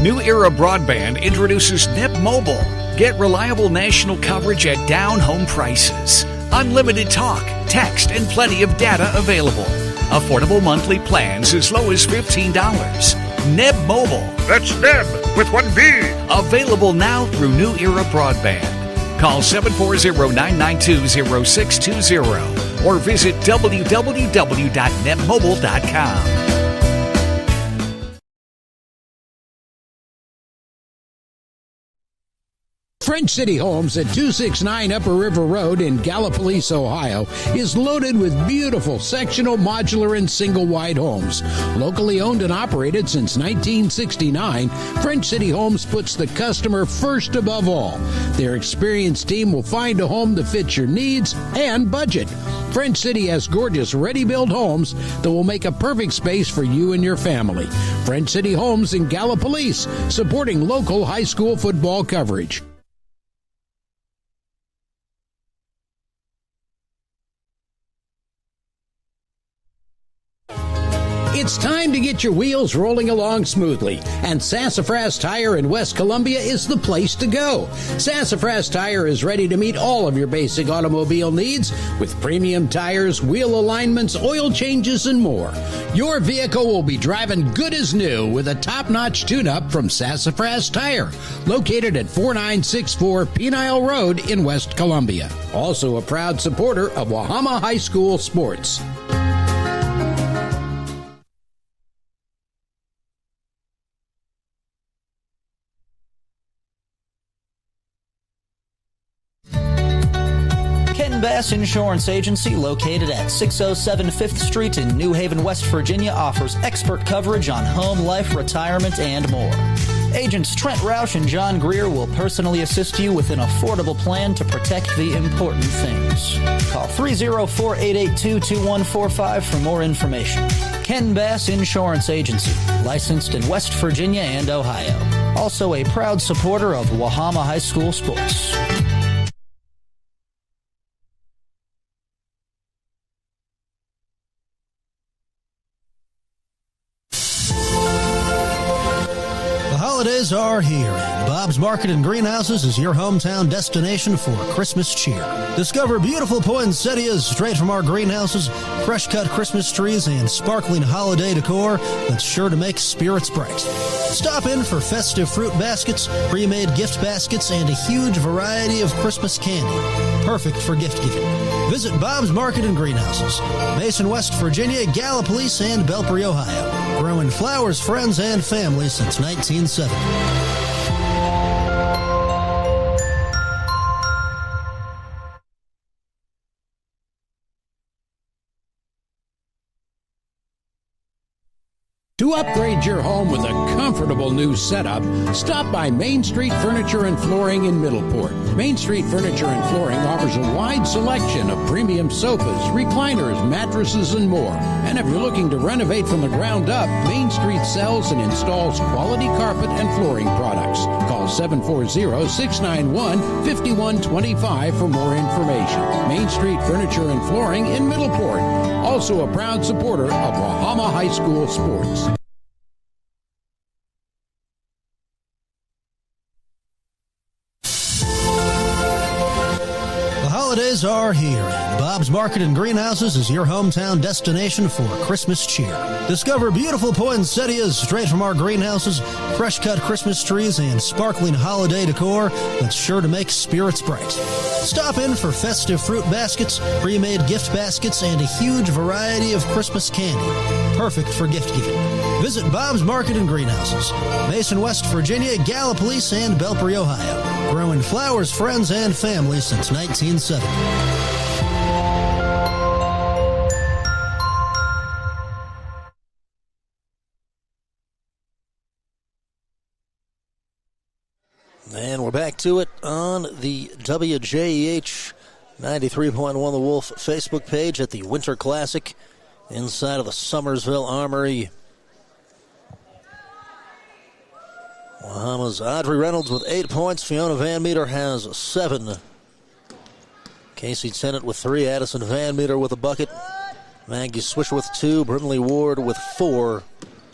New Era Broadband introduces NIP Mobile. Get reliable national coverage at down home prices. Unlimited talk, text, and plenty of data available. Affordable monthly plans as low as $15. NIP Mobile. That's NIB with one B. Available now through New Era Broadband. Call 740-992-0620 or visit www.netmobile.com. French City Homes at 269 Upper River Road in Gallipolis, Ohio, is loaded with beautiful sectional, modular, and single-wide homes. Locally owned and operated since 1969, French City Homes puts the customer first above all. Their experienced team will find a home that fits your needs and budget. French City has gorgeous ready-built homes that will make a perfect space for you and your family. French City Homes in Gallipolis, supporting local high school football coverage. It's time to get your wheels rolling along smoothly, and Sassafras Tire in West Columbia is the place to go. Sassafras Tire is ready to meet all of your basic automobile needs with premium tires, wheel alignments, oil changes, and more. Your vehicle will be driving good as new with a top-notch tune-up from Sassafras Tire, located at 4964 Penile Road in West Columbia. Also a proud supporter of Wahama High School sports. Bass Insurance Agency, located at 607 5th Street in New Haven, West Virginia, offers expert coverage on home, life, retirement, and more. Agents Trent Roush and John Greer will personally assist you with an affordable plan to protect the important things. Call 304-882-2145 for more information. Ken Bass Insurance Agency, licensed in West Virginia and Ohio. Also a proud supporter of Wahama High School sports. Holidays are here, and Bob's Market and Greenhouses is your hometown destination for Christmas cheer. Discover beautiful poinsettias straight from our greenhouses, fresh-cut Christmas trees, and sparkling holiday decor that's sure to make spirits bright. Stop in for festive fruit baskets, pre-made gift baskets, and a huge variety of Christmas candy, perfect for gift giving. Visit Bob's Market and Greenhouses, Mason, West Virginia, Gallipolis, and Belpre, Ohio. Growing flowers, friends, and family since 1970. To upgrade your home with a comfortable new setup, stop by Main Street Furniture and Flooring in Middleport. Main Street Furniture and Flooring offers a wide selection of premium sofas, recliners, mattresses, and more. And if you're looking to renovate from the ground up, Main Street sells and installs quality carpet and flooring products. Call 740-691-5125 for more information. Main Street Furniture and Flooring in Middleport. Also a proud supporter of Wahama High School sports. Holidays holidays are here, and Bob's Market and Greenhouses is your hometown destination for Christmas cheer. Discover beautiful poinsettias straight from our greenhouses, fresh-cut Christmas trees, and sparkling holiday decor that's sure to make spirits bright. Stop in for festive fruit baskets, pre-made gift baskets, and a huge variety of Christmas candy, perfect for gift giving. Visit Bob's Market and Greenhouses, Mason, West Virginia, Gallipolis, and Belpre, Ohio. Growing flowers, friends, and family since 1970. And we're back to it on the WJEH 93.1 The Wolf Facebook page at the Winter Classic inside of the Summersville Armory. Wahama's Audrey Reynolds with 8 points. Fiona Van Meter has 7. Casey Tennant with 3. Addison Van Meter with a bucket. Maggie Swisher with 2. Brinley Ward with 4.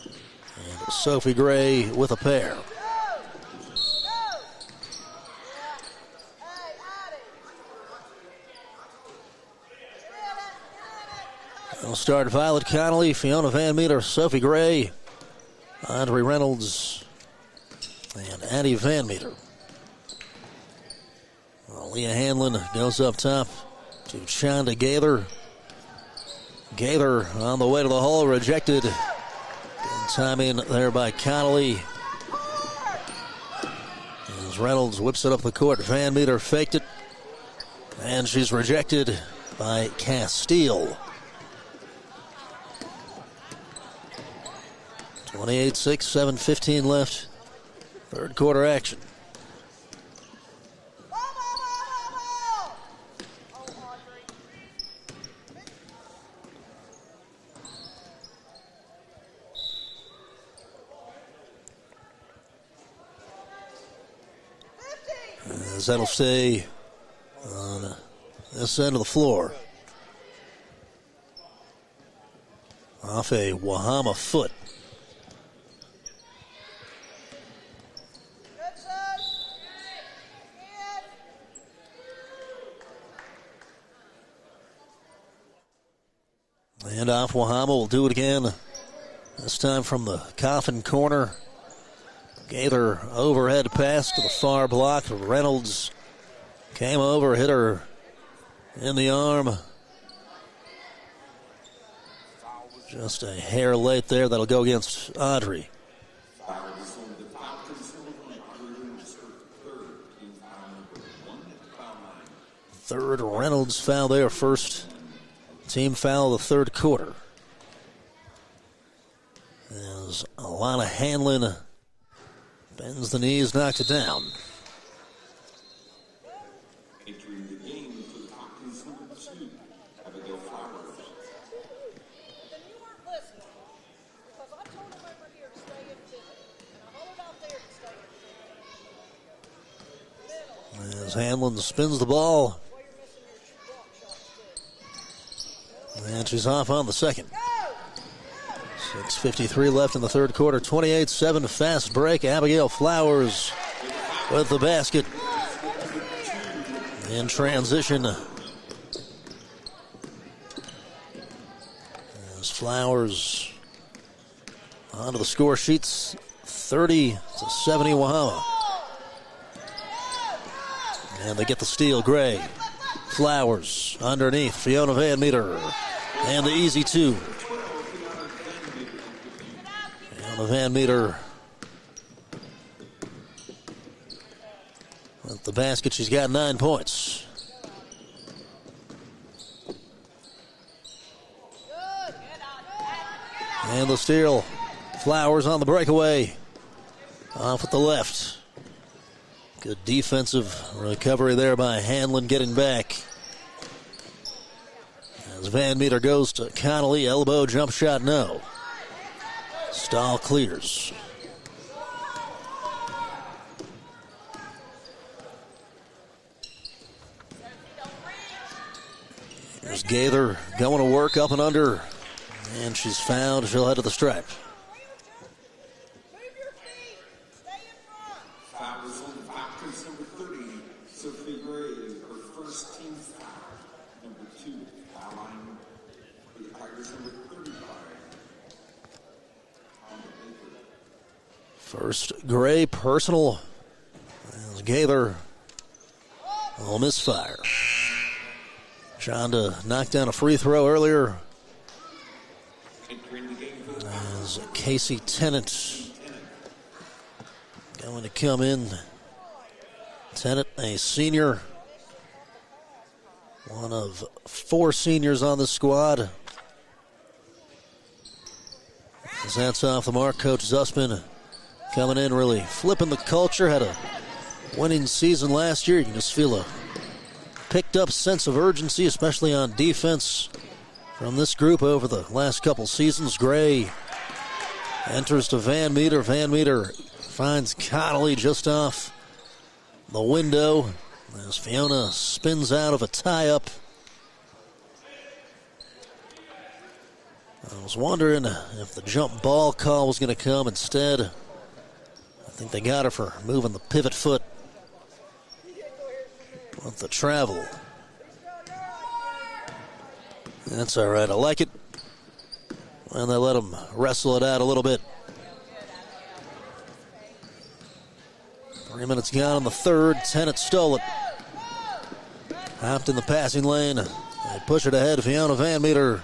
And Sophie Gray with a pair. We'll start Violet Connolly, Fiona Van Meter, Sophie Gray, Audrey Reynolds, and Addie Van Meter. Well, Leah Hanlon goes up top to Chanda Gaither. Gaither on the way to the hole, rejected. Good timing there by Connolly. As Reynolds whips it up the court, Van Meter faked it. And she's rejected by Castile. 28-6, 7:15 left. Third quarter action. As that'll stay on this end of the floor. Off a Wahama foot. And off Wahama will do it again. This time from the coffin corner. Gaither overhead pass to the far block. Reynolds came over, hit her in the arm. Just a hair late there. That'll go against Audrey. Third Reynolds foul there. First team foul of the third quarter. As Alana Hanlon bends the knees, knocks it down. Entering the game for the Hawkins number 2, Abigail Flowers. Then you weren't listening, because I told them over here to stay in pivot, and I told out there to stay in pivot. As Hanlon spins the ball. And she's off on the second. 6:53 left in the third quarter. 28-7 fast break. Abigail Flowers with the basket. In transition. As Flowers onto the score sheets. 30-70 Wahama. And they get the steal. Gray. Flowers underneath. Fiona Van Meter. And the easy two. Fiona Van Meter with the basket. She's got 9 points. And the steal. Flowers on the breakaway. Off at the left. Good defensive recovery there by Hanlon getting back. As Van Meter goes to Connolly, elbow jump shot, no. Stahl clears. Here's Gaither going to work up and under. And she's fouled. She'll head to the stripe. Fouls on the Falcons number 30, Sophie Gray, her first team foul. First Gray personal. As Gaither will misfire. Trying to knock down a free throw earlier. As Casey Tennant going to come in. Tennant, a senior. One of 4 seniors on the squad. As that's off the mark, Coach Zussman coming in, really flipping the culture. Had a winning season last year. You can just feel a picked up sense of urgency, especially on defense from this group over the last couple seasons. Gray enters to Van Meter. Van Meter finds Connolly just off the window as Fiona spins out of a tie-up. I was wondering if the jump ball call was going to come instead. I think they got her for moving the pivot foot with the travel. That's all right. I like it. And they let them wrestle it out a little bit. 3 minutes gone in the third. Tennant stole it. Hopped in the passing lane. They push it ahead. Fiona Van Meter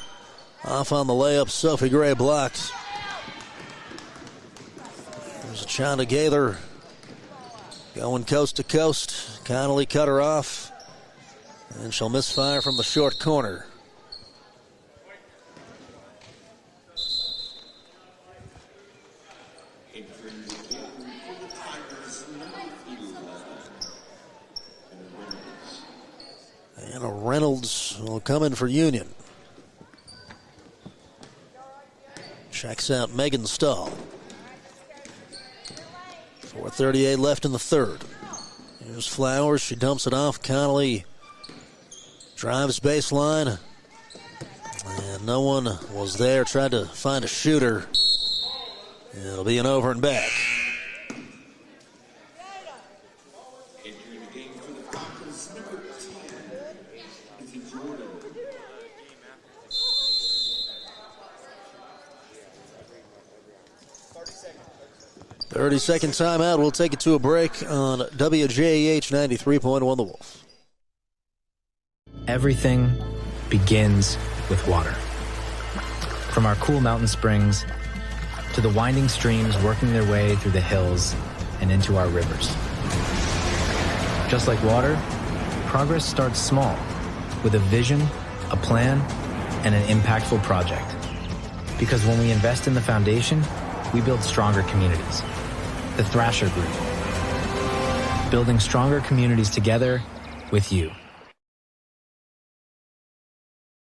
off on the layup. Sophie Gray blocked. There's a Chanda Gaither going coast to coast. Connolly cut her off. And she'll misfire from the short corner. Anna Reynolds will come in for Union. Checks out Megan Stahl. 4:38 left in the third. Here's Flowers. She dumps it off. Connolly drives baseline. And no one was there. Tried to find a shooter. It'll be an over and back. 30-second timeout. We'll take it to a break on WJEH 93.1 The Wolf. Everything begins with water. From our cool mountain springs to the winding streams working their way through the hills and into our rivers. Just like water, progress starts small with a vision, a plan, and an impactful project. Because when we invest in the foundation, we build stronger communities. The Thrasher Group. Building stronger communities together with you.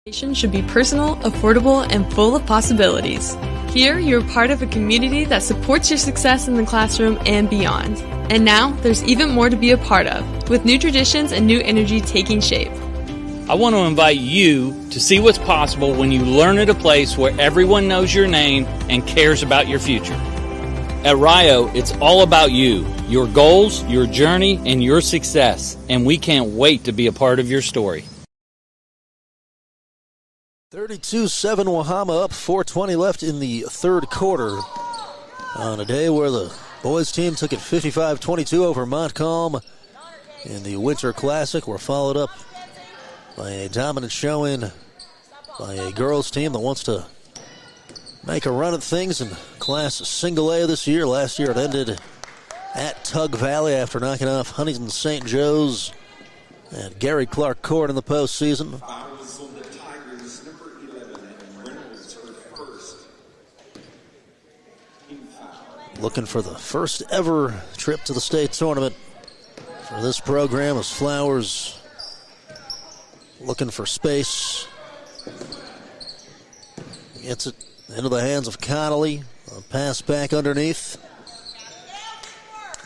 Education should be personal, affordable, and full of possibilities. Here, you're part of a community that supports your success in the classroom and beyond. And now, there's even more to be a part of, with new traditions and new energy taking shape. I want to invite you to see what's possible when you learn at a place where everyone knows your name and cares about your future. At Rio, it's all about you, your goals, your journey, and your success, and we can't wait to be a part of your story. 32-7 Wahama up, 4:20 left in the third quarter. On a day where the boys team took it 55-22 over Montcalm in the Winter Classic. We're followed up by a dominant showing by a girls team that wants to make a run at things in Class Single A this year. Last year it ended at Tug Valley after knocking off Huntington St. Joe's and Gary Clark Court in the postseason. Looking for the first ever trip to the state tournament for this program as Flowers looking for space. Gets it into the hands of Connolly. A pass back underneath.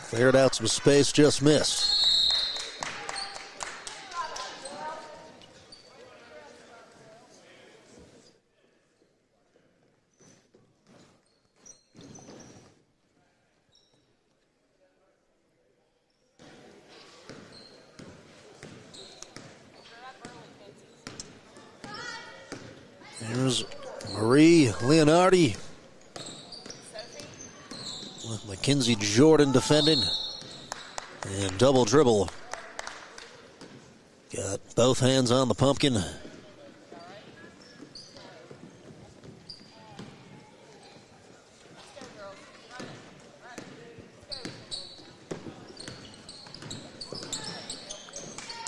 Cleared out some space, just missed. Here's Marie Leonardi. with Mackenzie Jordan defending. And double dribble. Got both hands on the pumpkin.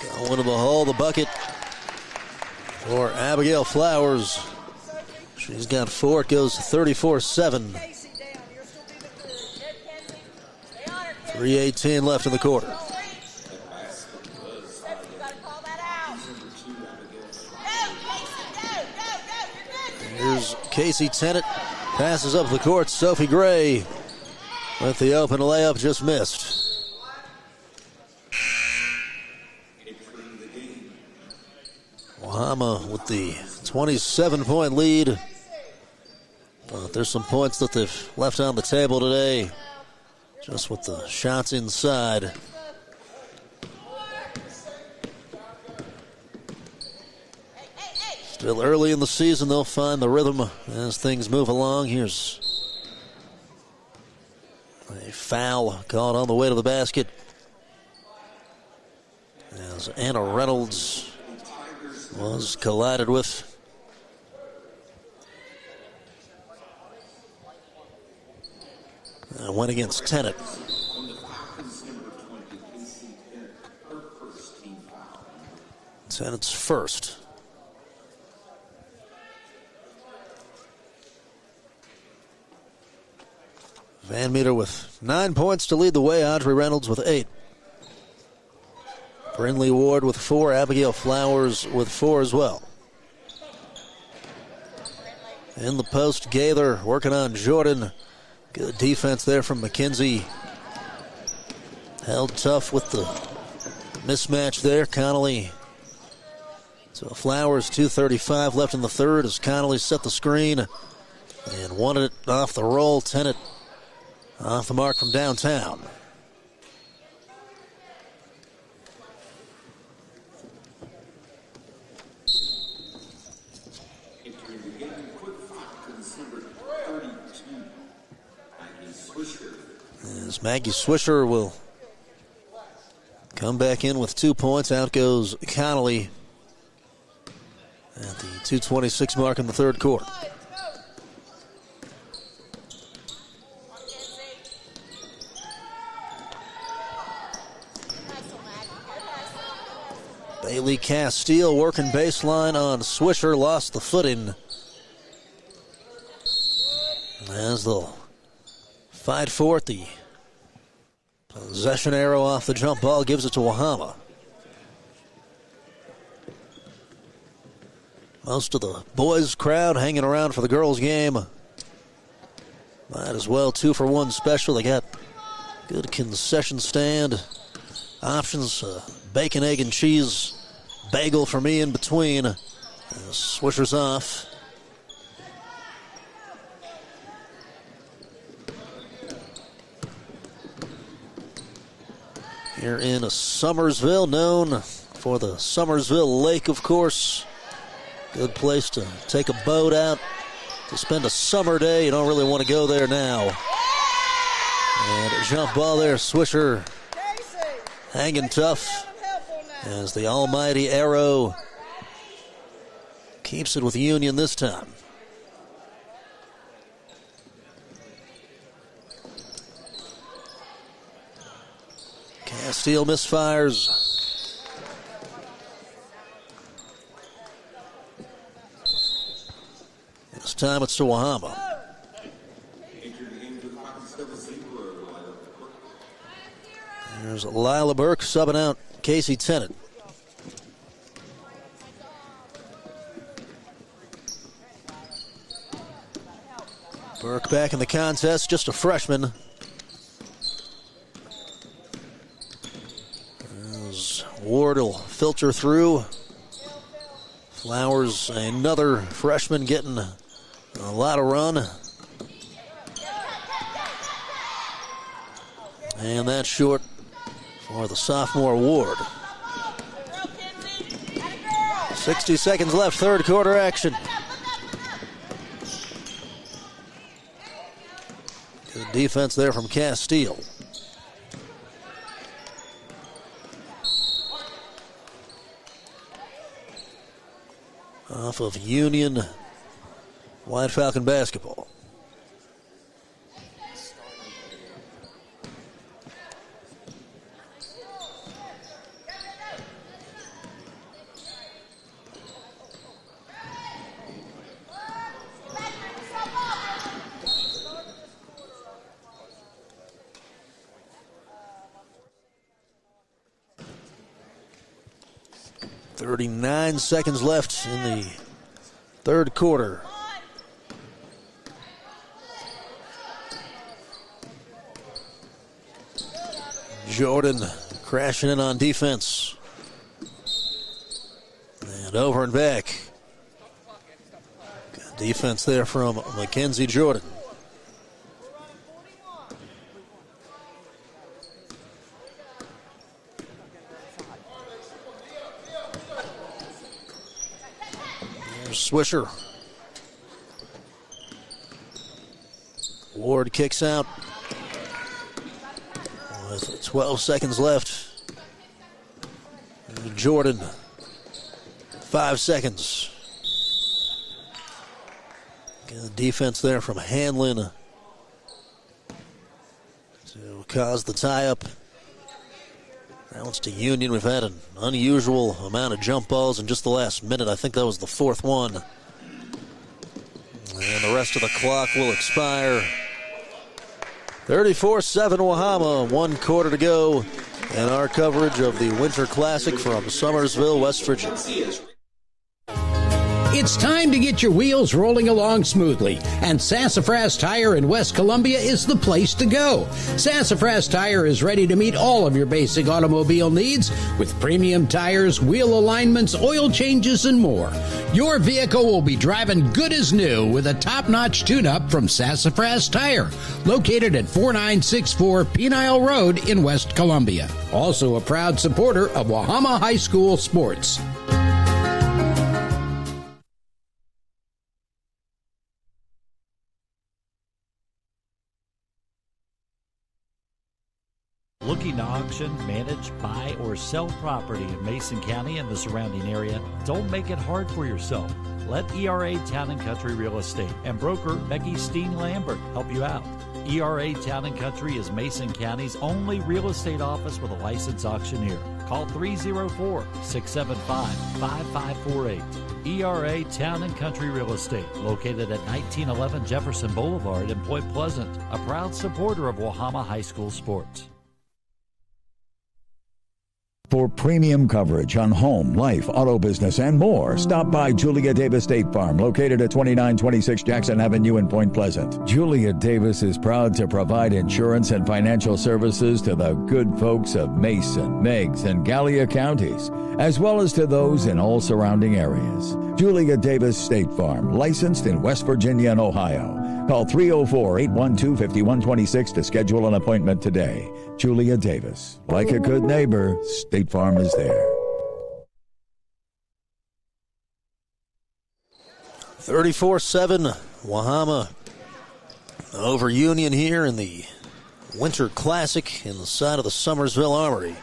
Going to the hole, the bucket for Abigail Flowers. She's got 4. It goes 34-7. 3:18 left in the quarter. Here's Casey Tennant. Passes up the court. Sophie Gray with the open layup, just missed. Wahama with the 27-point lead. But there's some points that they've left on the table today, just with the shots inside. Still early in the season, they'll find the rhythm as things move along. Here's a foul called on the way to the basket, as Anna Reynolds was collided with. And went against Tennant. Tennant's first. Van Meter with 9 points to lead the way. Audrey Reynolds with 8. Brindley Ward with 4. Abigail Flowers with 4 as well. In the post, Gaither working on Jordan. Good defense there from McKenzie. Held tough with the mismatch there. Connolly. So Flowers, 2:35 left in the third as Connolly set the screen and wanted it off the roll. Tennant off the mark from downtown. As Maggie Swisher will come back in with 2 points. Out goes Connolly at the 2:26 mark in the third quarter. Bailey Castile working baseline on Swisher, lost the footing. As they'll fight for it, the possession arrow off the jump ball gives it to Wahama. Most of the boys' crowd hanging around for the girls' game. Might as well 2-for-1 special. They got good concession stand options. Bacon, egg, and cheese bagel for me in between. Swisher's off. Here in Summersville, known for the Summersville Lake, of course. Good place to take a boat out to spend a summer day. You don't really want to go there now. And a jump ball there, Swisher hanging tough as the almighty arrow keeps it with Union this time. Castile misfires. This time it's to Wahama. There's Lila Burke subbing out Casey Tennant. Burke back in the contest, just a freshman. As Ward will filter through. Flowers, another freshman, getting a lot of run. And that's short for the sophomore Ward. 60 seconds left, third quarter action. Good defense there from Castile. Off of Union White Falcon basketball. .39 seconds left in the third quarter. Jordan crashing in on defense. And over and back. Got defense there from Mackenzie Jordan. Swisher. Ward kicks out with 12 seconds left. Jordan, 5 seconds. Good defense there from Hanlon to cause the tie-up. Balance to Union. We've had an unusual amount of jump balls in just the last minute. I think that was the fourth one. And the rest of the clock will expire. 34-7 Wahama, 1 quarter to go. And our coverage of the Winter Classic from Summersville, West Virginia. It's time to get your wheels rolling along smoothly, and Sassafras Tire in West Columbia is the place to go. Sassafras Tire is ready to meet all of your basic automobile needs with premium tires, wheel alignments, oil changes, and more. Your vehicle will be driving good as new with a top-notch tune-up from Sassafras Tire, located at 4964 Penile Road in West Columbia. Also a proud supporter of Wahama High School sports. Looking to auction, manage, buy, or sell property in Mason County and the surrounding area? Don't make it hard for yourself. Let ERA Town & Country Real Estate and broker Becky Steen Lambert help you out. ERA Town & Country is Mason County's only real estate office with a licensed auctioneer. Call 304-675-5548. ERA Town & Country Real Estate, located at 1911 Jefferson Boulevard in Point Pleasant, a proud supporter of Wahama High School sports. For premium coverage on home, life, auto business, and more, stop by Julia Davis State Farm, located at 2926 Jackson Avenue in Point Pleasant. Julia Davis is proud to provide insurance and financial services to the good folks of Mason, Meigs, and Gallia counties, as well as to those in all surrounding areas. Julia Davis State Farm, licensed in West Virginia and Ohio. Call 304-812-5126 to schedule an appointment today. Julia Davis. Like a good neighbor, State Farm is there. 34-7 Wahama over Union here in the Winter Classic in the side of the Summersville Armory.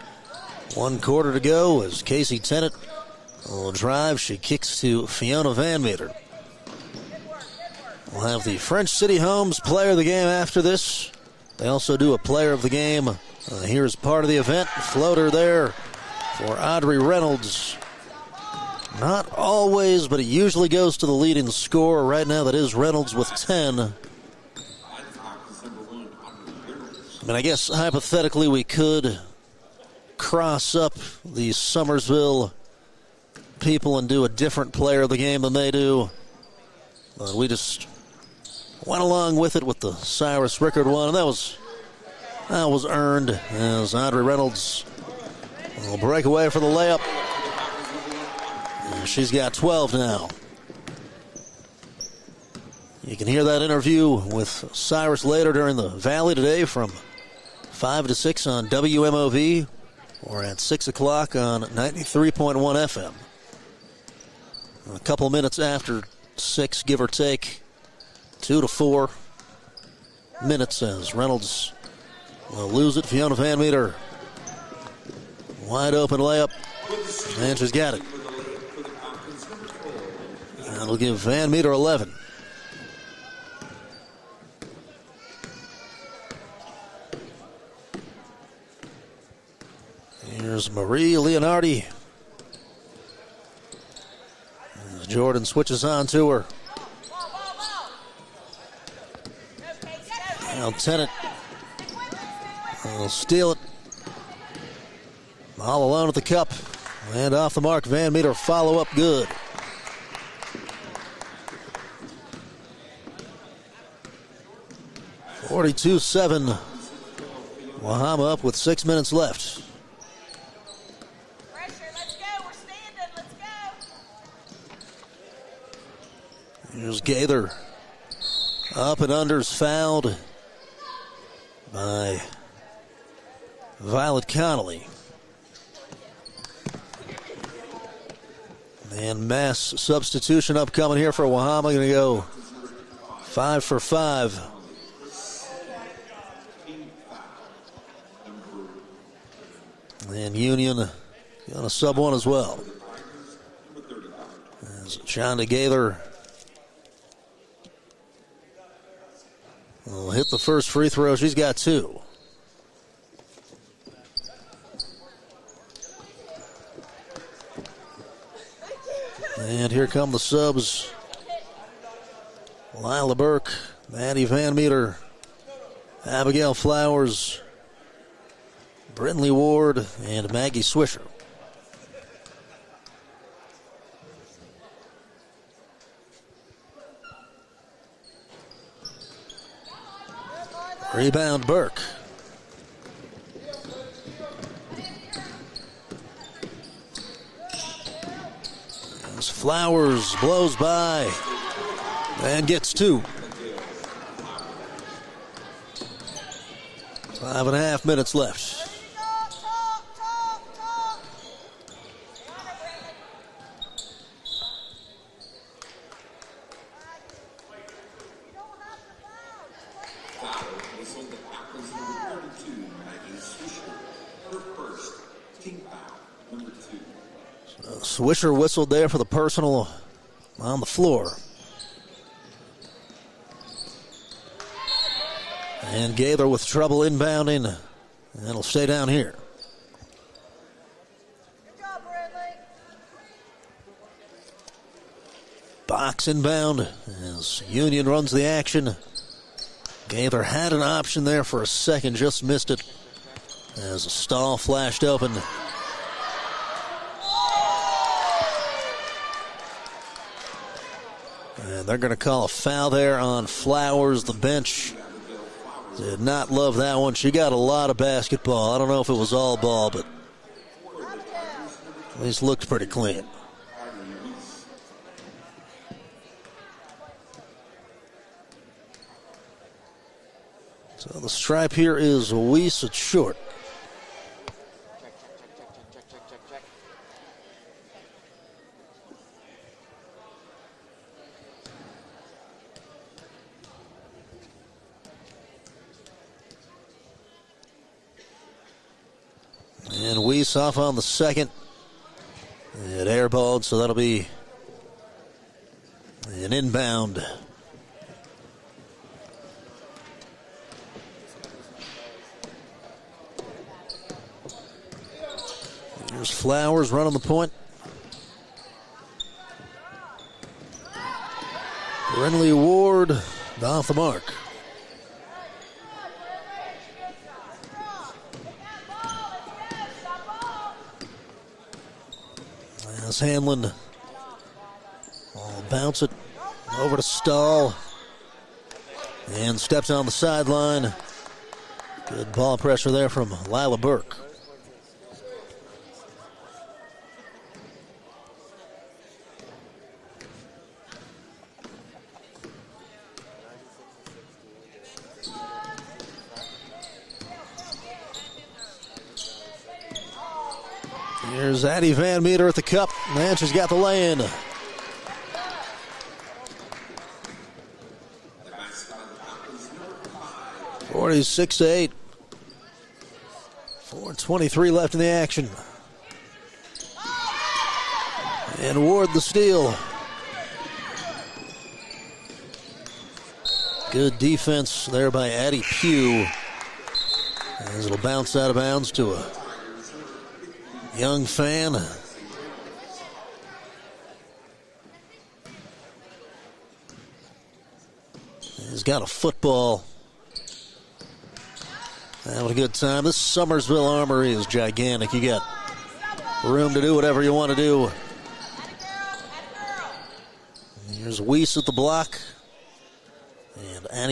1 quarter to go as Casey Tennant will drive. She kicks to Fiona Van Meter. We'll have the French City Homes player of the game after this. They also do a player of the game. Here's part of the event. Floater there for Audrey Reynolds. Not always, but it usually goes to the leading scorer. Right now, that is Reynolds with 10. I mean, I guess hypothetically we could cross up the Summersville people and do a different player of the game than they do. But we just went along with it with the Cyrus Rickard one, and that was earned as Audrey Reynolds will break away for the layup. And she's got 12 now. You can hear that interview with Cyrus later during the Valley today from 5 to 6 on WMOV or at 6 o'clock on 93.1 FM. A couple of minutes after 6, give or take, 2 to 4. minutes as Reynolds will lose it. Fiona Van Meter, wide open layup, and she's got it. That'll give Van Meter 11. Here's Marie Leonardi. As Jordan switches on to her. Now Tennant will steal it. All alone at the cup. And off the mark, Van Meter follow up good. (42-7). Wahama up with 6 minutes left. Here's Gaither. Up and unders fouled by Violet Connolly. And mass substitution upcoming here for Wahama. Going to go 5 for 5. And Union going to sub one as well. As Shonda Gaither will hit the first free throw. She's got 2. And here come the subs. Lila Burke, Maddie Van Meter, Abigail Flowers, Brindley Ward, and Maggie Swisher. Rebound Burke. As Flowers blows by and gets 2. 5.5 minutes left. Swisher whistled there for the personal on the floor. And Gaither with trouble inbounding. And it'll stay down here. Box inbound as Union runs the action. Gaither had an option there for a second, just missed it as a stall flashed open. And they're going to call a foul there on Flowers. The bench did not love that one. She got a lot of basketball. I don't know if it was all ball, but at least looked pretty clean. So the stripe here is Weiss. It's short. And Weiss off on the second. It airballed, so that'll be an inbound. Here's Flowers running the point. Brindley Ward off the mark. As Hanlon will bounce it over to Stahl and steps on the sideline. Good ball pressure there from Lila Burke. Here's Addie Van Meter at the cup, and she's got the lay-in. Sparty's 6-8. 4:23 left in the action. And Ward the steal. Good defense there by Addie Pugh. As it'll bounce out of bounds to a young fan. He's got a football. Having a good time. This Summersville Armory is gigantic. You got room to do whatever you want to do. Here's Weiss at the block. And Annie